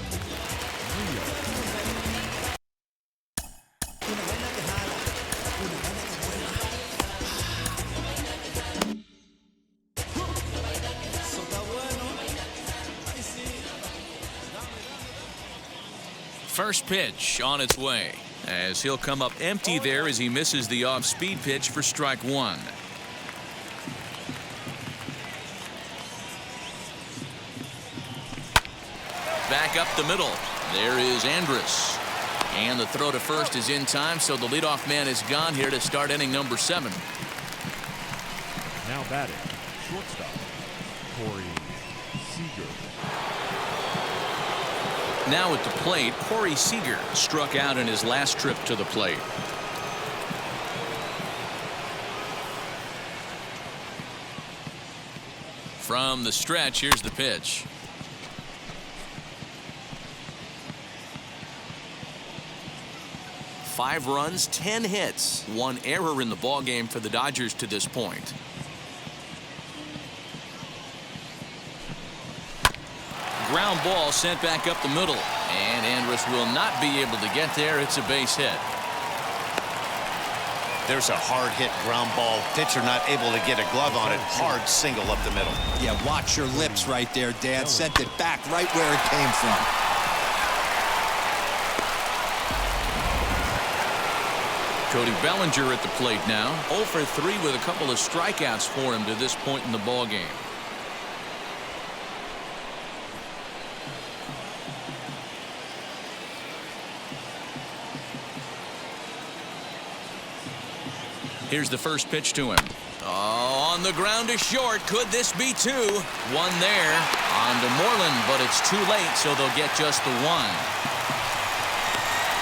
First pitch on its way, as he'll come up empty there as he misses the off-speed pitch for strike one. back up the middle. There is Andrus. And the throw to first is in time, so the leadoff man is gone here to start inning number 7. Now batting, shortstop, Corey Seager. Now at the plate, Corey Seager struck out in his last trip to the plate. From the stretch, here's the pitch. Five runs, 10 hits, 1 error in the ballgame for the Dodgers to this point. Ground ball sent back up the middle, and Andrus will not be able to get there. It's a base hit. There's a hard hit ground ball. Pitcher not able to get a glove on it. Hard single up the middle. Yeah, watch your lips right there, Dan. Sent it back right where it came from. Cody Bellinger at the plate now. 0 for 3 with a couple of strikeouts for him to this point in the ballgame. Here's the first pitch to him. Oh, on the ground to short. Could this be 2? 1 there. On to Moreland, but it's too late, so they'll get just the 1.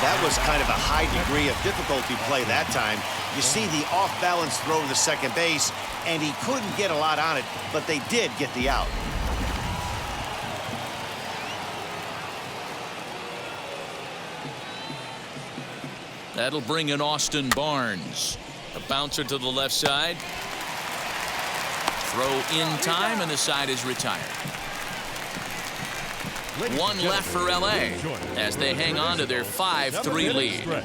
That was kind of a high degree of difficulty play that time. You see the off-balance throw to second base, and he couldn't get a lot on it, but they did get the out. That'll bring in Austin Barnes. A bouncer to the left side. Throw in time, and the side is retired. 1 left for LA as they hang on to their 5-3 lead.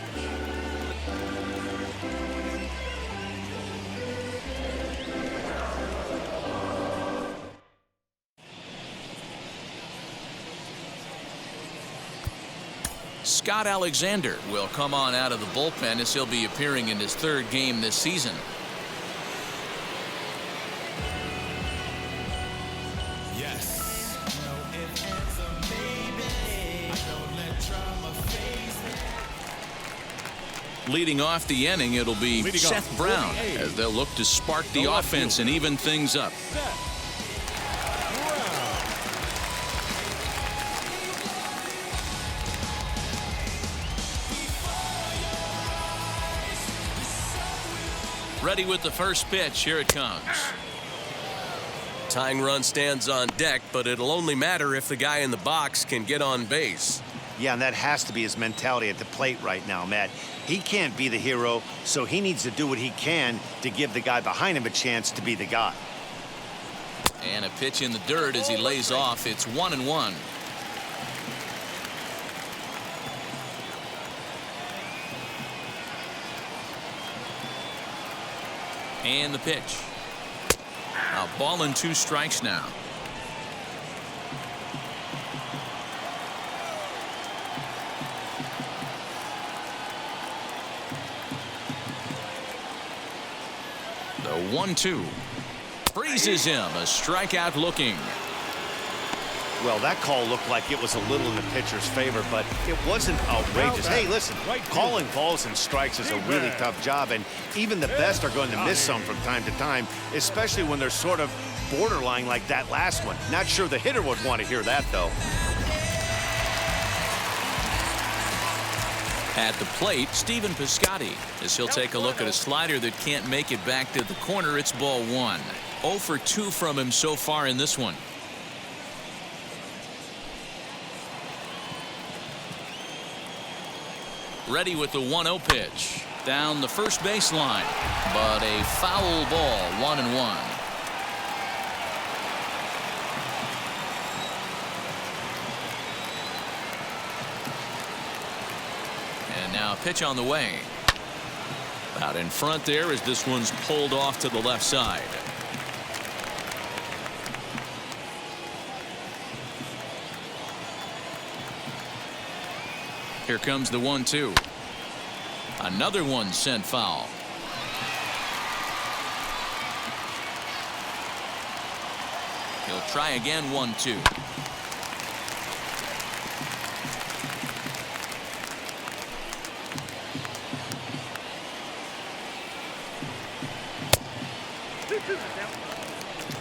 Scott Alexander will come on out of the bullpen as he'll be appearing in his 3rd game this season. Leading off the inning, it'll be Seth Brown as they'll look to spark the offense and even things up. Ready with the first pitch. Here it comes. Tying run stands on deck, but it'll only matter if the guy in the box can get on base. Yeah, and that has to be his mentality at the plate right now, Matt. He can't be the hero, so he needs to do what he can to give the guy behind him a chance to be the guy. And a pitch in the dirt as he lays off. It's 1-1. And the pitch. A ball and 2 strikes now. The 1-2. Freezes him. A strikeout looking. Well, that call looked like it was a little in the pitcher's favor, but it wasn't outrageous. Hey, listen, calling balls and strikes is a really tough job, and even the best are going to miss some from time to time, especially when they're sort of borderline like that last one. Not sure the hitter would want to hear that, though. At the plate, Stephen Piscotty, as he'll take a look at a slider that can't make it back to the corner. It's ball 1. 0 for 2 from him so far in this one. Ready with the 1-0 pitch. Down the first baseline, but a foul ball. 1-1. And now a pitch on the way. Out in front there as this one's pulled off to the left side. Here comes the 1-2. Another one sent foul. He'll try again. 1-2.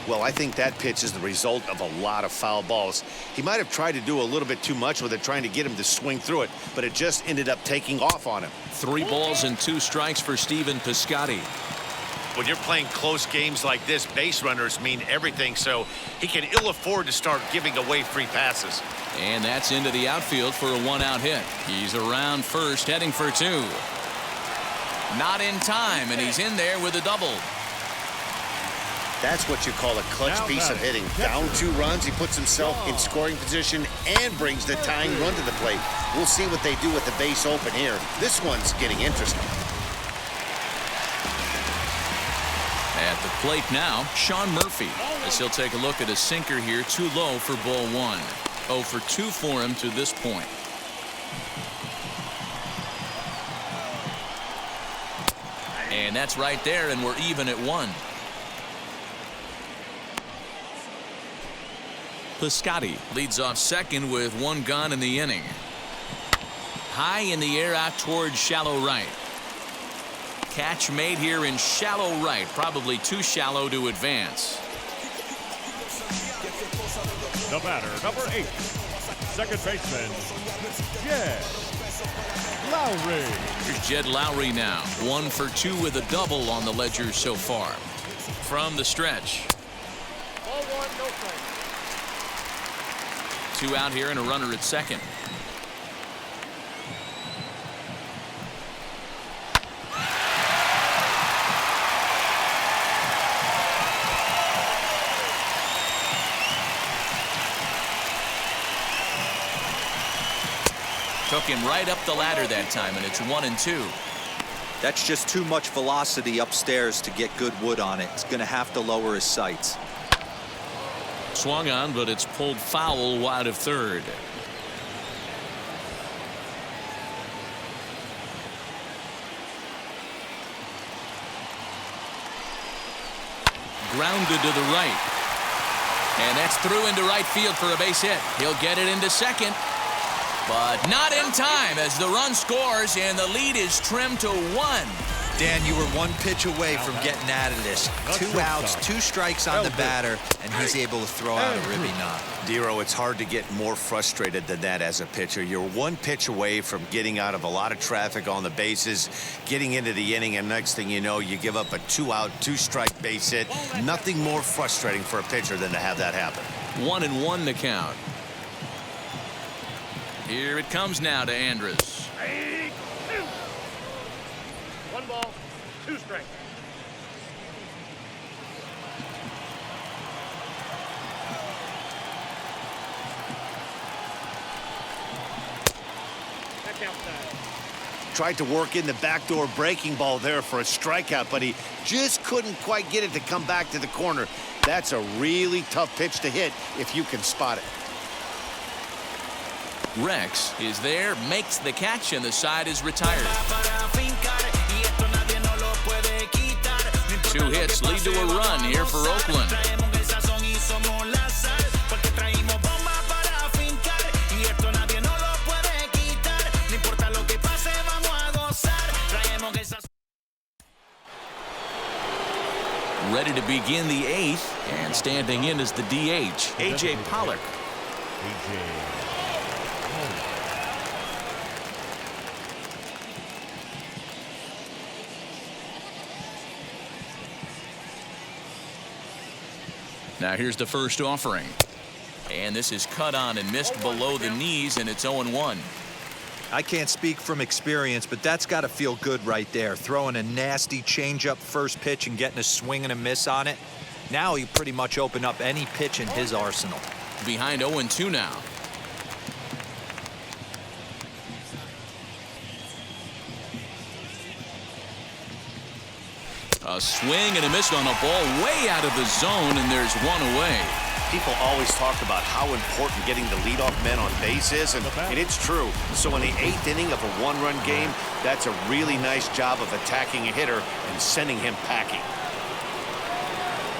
Well, I think that pitch is the result of a lot of foul balls. He might have tried to do a little bit too much with it, trying to get him to swing through it, but it just ended up taking off on him. 3 balls and 2 strikes for Stephen Piscotty. When you're playing close games like this, base runners mean everything, so he can ill afford to start giving away free passes. And that's into the outfield for a 1-out hit. He's around first, heading for 2. Not in time, and he's in there with a double. That's what you call a clutch piece of hitting. Down 2 runs, he puts himself in scoring position and brings the tying run to the plate. We'll see what they do with the base open here. This one's getting interesting. At the plate now, Sean Murphy, as he'll take a look at a sinker here, too low for ball 1. 0 for 2 for him to this point. And that's right there, and we're even at 1. Piscotty leads off second with 1 gone in the inning. High in the air out towards shallow right. Catch made here in shallow right, probably too shallow to advance. The batter, number 8, second baseman, Jed Lowry. Here's Jed Lowry now. 1 for 2 with a double on the ledger so far. From the stretch. 2 out here and a runner at second. Took him right up the ladder that time, and it's 1-2. That's just too much velocity upstairs to get good wood on it. It's going to have to lower his sights. Swung on, but it's pulled foul wide of third. Grounded to the right. And that's through into right field for a base hit. He'll get it into second. But not in time as the run scores and the lead is trimmed to 1. Dan, you were 1 pitch away from getting out of this. 2 outs, 2 strikes on the batter, and he's able to throw out a ribby knot. Dero, it's hard to get more frustrated than that as a pitcher. You're 1 pitch away from getting out of a lot of traffic on the bases, getting into the inning, and next thing you know, you give up a 2-out, 2-strike base hit. Nothing more frustrating for a pitcher than to have that happen. 1-1 the count. Here it comes now to Andrus. 1 ball, 2 strikes. Tried to work in the backdoor breaking ball there for a strikeout, but he just couldn't quite get it to come back to the corner. That's a really tough pitch to hit if you can spot it. Rex is there, makes the catch, and the side is retired. 2 hits lead to a run here for Oakland. Ready to begin the 8th, and standing in is the DH, A.J. Pollock. Now here's the first offering. And this is cut on and missed below the knees, and it's 0-1. I can't speak from experience, but that's got to feel good right there. Throwing a nasty changeup first pitch and getting a swing and a miss on it. Now he pretty much opened up any pitch in his arsenal. Behind 0-2 now. A swing and a miss on a ball way out of the zone, and there's 1 away. People always talk about how important getting the leadoff men on base is, and it's true. So in the 8th inning of a 1-run game, that's a really nice job of attacking a hitter and sending him packing.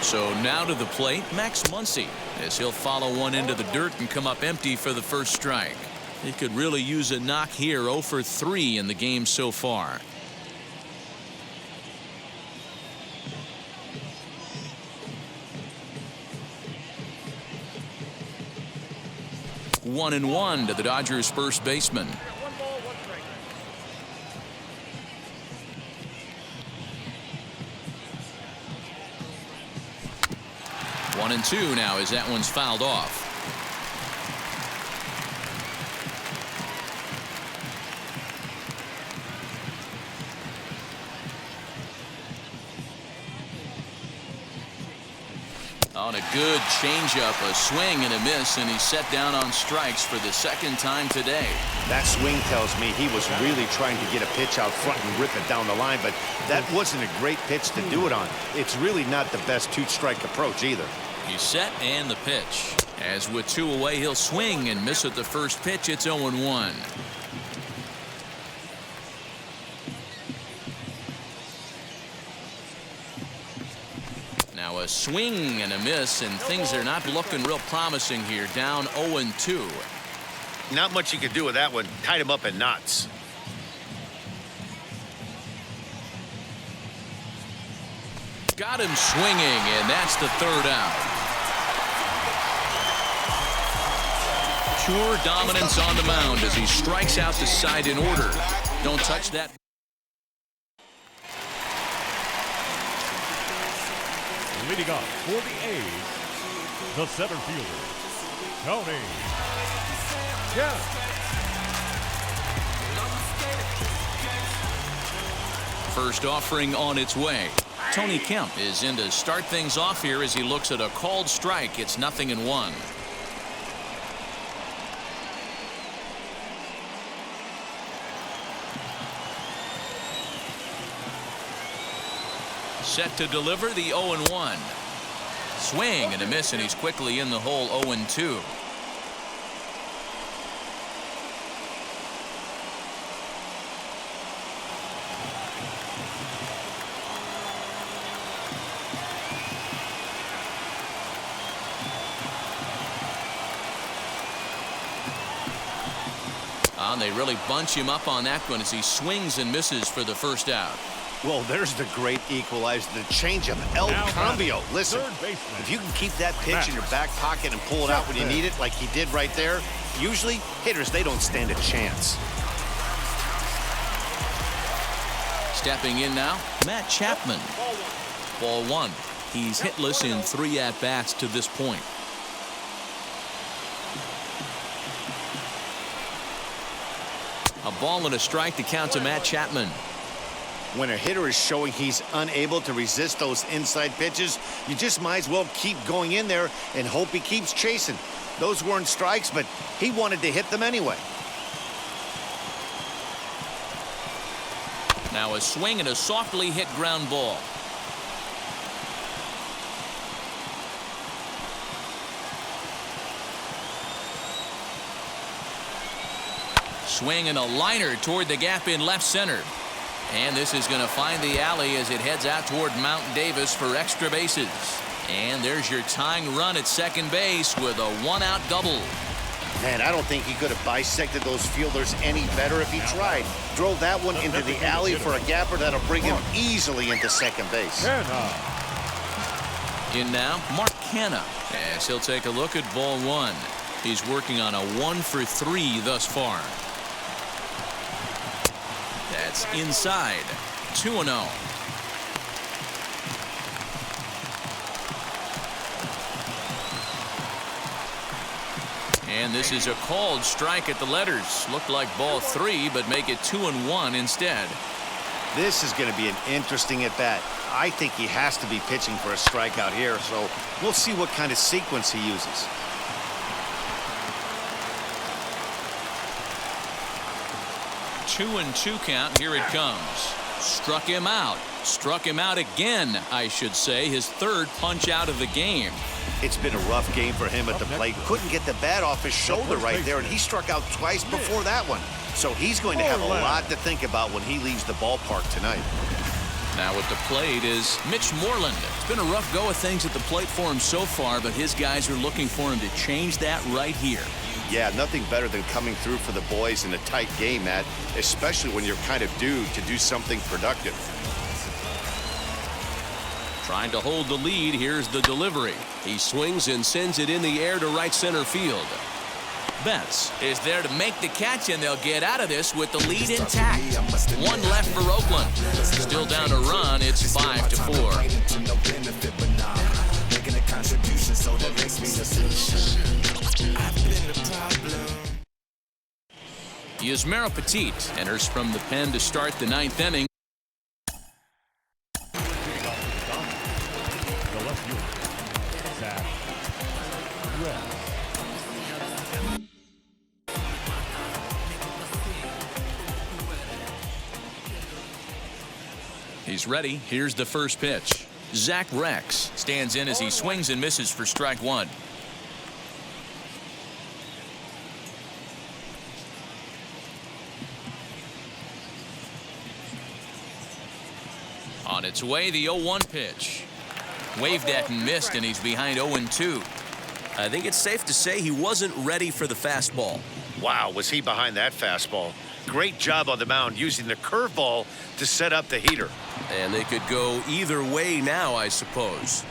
So now to the plate, Max Muncy, as he'll follow one into the dirt and come up empty for the first strike. He could really use a knock here. 0 for 3 in the game so far. 1-1 to the Dodgers' first baseman. 1 ball, 1 strike. 1-2 now as that one's fouled off. On a good changeup, a swing and a miss, and he's set down on strikes for the second time today. That swing tells me he was really trying to get a pitch out front and rip it down the line, but that wasn't a great pitch to do it on. It's really not the best two-strike approach either. He's set and the pitch. As with 2 away, he'll swing and miss at the first pitch. It's 0-1. Now a swing and a miss, and things are not looking real promising here. Down 0-2. Not much you could do with that one. Tied him up in knots. Got him swinging, and that's the third out. Pure dominance on the mound as he strikes out the side in order. Don't touch that. Leading off for the A's, the center fielder, Tony Kemp. First offering on its way. Tony Kemp is in to start things off here as he looks at a called strike. It's 0-1. Set to deliver the 0-1. Swing and a miss, and he's quickly in the hole. 0-2. They really bunch him up on that one as he swings and misses for the first out. Well, there's the great equalizer, the changeup, El Cambio. Listen, if you can keep that pitch in your back pocket and pull it out when you need it, like he did right there, usually hitters, they don't stand a chance. Stepping in now, Matt Chapman. Ball 1. He's hitless in 3 at-bats to this point. A ball and a strike to count to Matt Chapman. When a hitter is showing he's unable to resist those inside pitches, you just might as well keep going in there and hope he keeps chasing. Those weren't strikes, but he wanted to hit them anyway. Now a swing and a softly hit ground ball. Swing and a liner toward the gap in left center. And this is going to find the alley as it heads out toward Mount Davis for extra bases. And there's your tying run at second base with a 1-out double. Man, I don't think he could have bisected those fielders any better if he tried. Drove that one into the alley for a gapper that'll bring him easily into second base. In now, Mark Canha, as he'll take a look at ball 1. He's working on a 1-for-3 thus far. That's inside. 2-0. And this is a called strike at the letters. Looked like ball 3, but make it 2-1 instead. This is going to be an interesting at-bat. I think he has to be pitching for a strikeout here, so we'll see what kind of sequence he uses. Two and 2 count. Here it comes. Struck him out. Struck him out again, I should say. His third punch out of the game. It's been a rough game for him at the plate. Couldn't get the bat off his shoulder right there, and he struck out twice before that one. So he's going to have a lot to think about when he leaves the ballpark tonight. Now at the plate is Mitch Moreland. It's been a rough go of things at the plate for him so far, but his guys are looking for him to change that right here. Yeah, nothing better than coming through for the boys in a tight game, Matt, especially when you're kind of due to do something productive. Trying to hold the lead. Here's the delivery. He swings and sends it in the air to right center field. Betts is there to make the catch, and they'll get out of this with the lead intact. One left for Oakland. Still down to run. It's 5-4. Yusmero Petit enters from the pen to start the 9th inning. The left fielder, Zach West. He's ready. Here's the first pitch. Zach Rex stands in as he swings and misses for strike one. On its way, the 0-1 pitch. Waved at and missed, and he's behind 0-2. I think it's safe to say he wasn't ready for the fastball. Wow, was he behind that fastball. Great job on the mound using the curveball to set up the heater. And they could go either way now, I suppose.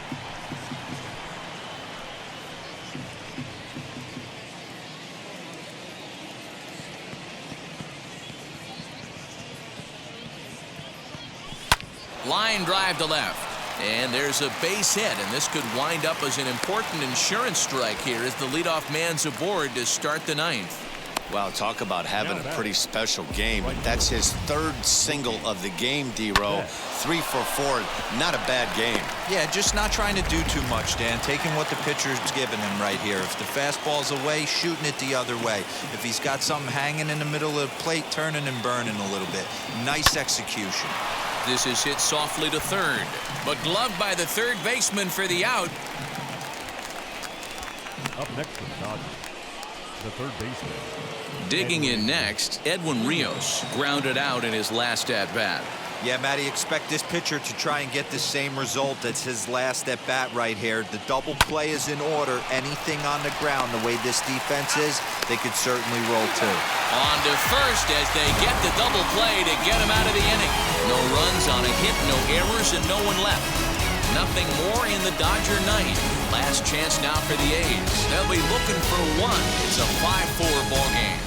Line drive to left. And there's a base hit, and this could wind up as an important insurance strike here as the leadoff man's aboard to start the 9th. Wow, talk about having a pretty special game. That's his 3rd single of the game, D-Row. 3 for 4. Not a bad game. Yeah, just not trying to do too much, Dan. Taking what the pitcher's giving him right here. If the fastball's away, shooting it the other way. If he's got something hanging in the middle of the plate, turning and burning a little bit. Nice execution. This is hit softly to third, but gloved by the third baseman for the out. Up next for the Dodgers, the third baseman. Digging in next, Edwin Rios grounded out in his last at-bat. Yeah, Matty, expect this pitcher to try and get the same result as his last at-bat right here. The double play is in order. Anything on the ground, the way this defense is, they could certainly roll too. On to first as they get the double play to get him out of the inning. No runs on a hit, no errors, and no one left. Nothing more in the Dodger 9th. Last chance now for the A's. They'll be looking for one. It's a 5-4 ball game.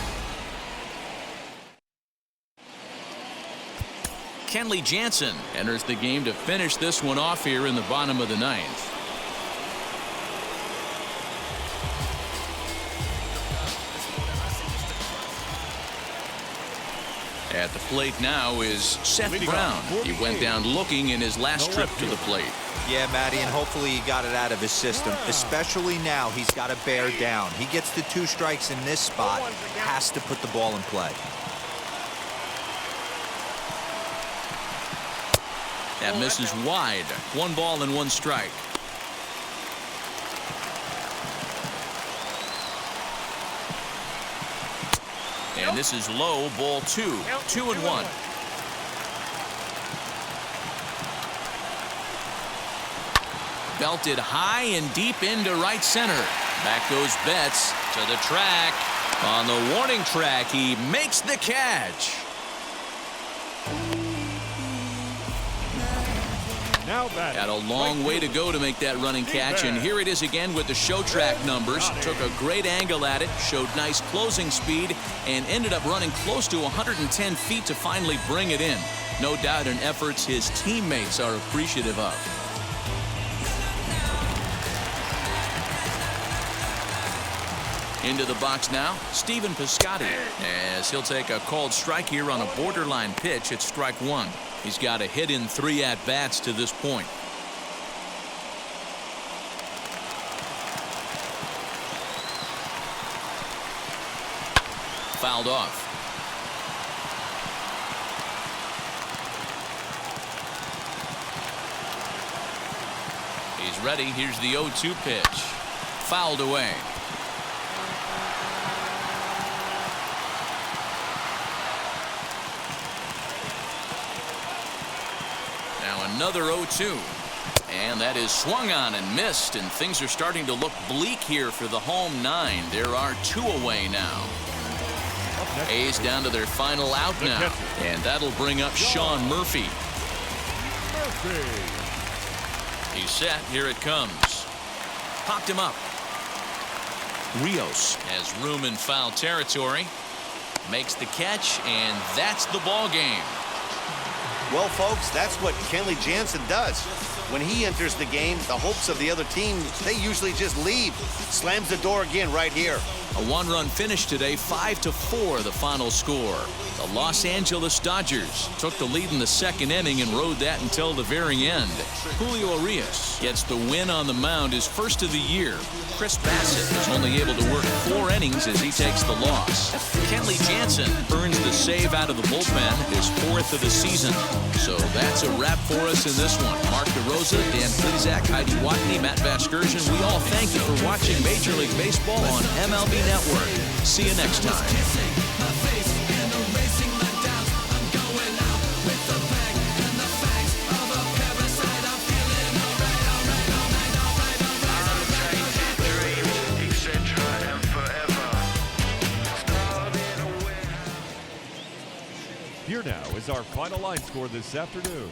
Kenley Jansen enters the game to finish this one off here in the bottom of the 9th. At the plate now is Seth Brown. He went down looking in his last trip to the plate. Yeah, Matty, and hopefully he got it out of his system. Especially now, he's got to bear down. He gets the 2 strikes in this spot, has to put the ball in play. That misses wide. 1 ball and 1 strike. And this is low, ball 2. 2-1. Belted high and deep into right center. Back goes Betts to the track. On the warning track, he makes the catch. Now back. Had a long way to go to make that running catch, and here it is again with the show track numbers. Took a great angle at it, showed nice closing speed, and ended up running close to 110 feet to finally bring it in. No doubt an effort his teammates are appreciative of. Into the box now, Stephen Piscotty, as he'll take a called strike here on a borderline pitch at strike 1. He's got a hit in 3 at-bats to this point. Fouled off. He's ready. Here's the 0-2 pitch. Fouled away. Another 0-2. And that is swung on and missed, and things are starting to look bleak here for the home 9. There are 2 away now. A's down to their final out now, and that'll bring up Sean Murphy. He's set. Here it comes. Popped him up. Rios has room in foul territory. Makes the catch, and that's the ball game. Well, folks, that's what Kenley Jansen does. When he enters the game, the hopes of the other team, they usually just leave. Slams the door again right here. A one-run finish today, 5-4 the final score. The Los Angeles Dodgers took the lead in the second inning and rode that until the very end. Julio Urias gets the win on the mound, his first of the year. Chris Bassett is only able to work 4 innings as he takes the loss. Kenley Jansen earns the save out of the bullpen, his 4th of the season. So that's a wrap for us in this one. Mark DeRosa, Dan Plezak, Heidi Watney, Matt Vasgersian, we all thank you for watching Major League Baseball on MLB Network. See you next time. Here now is our final line score this afternoon.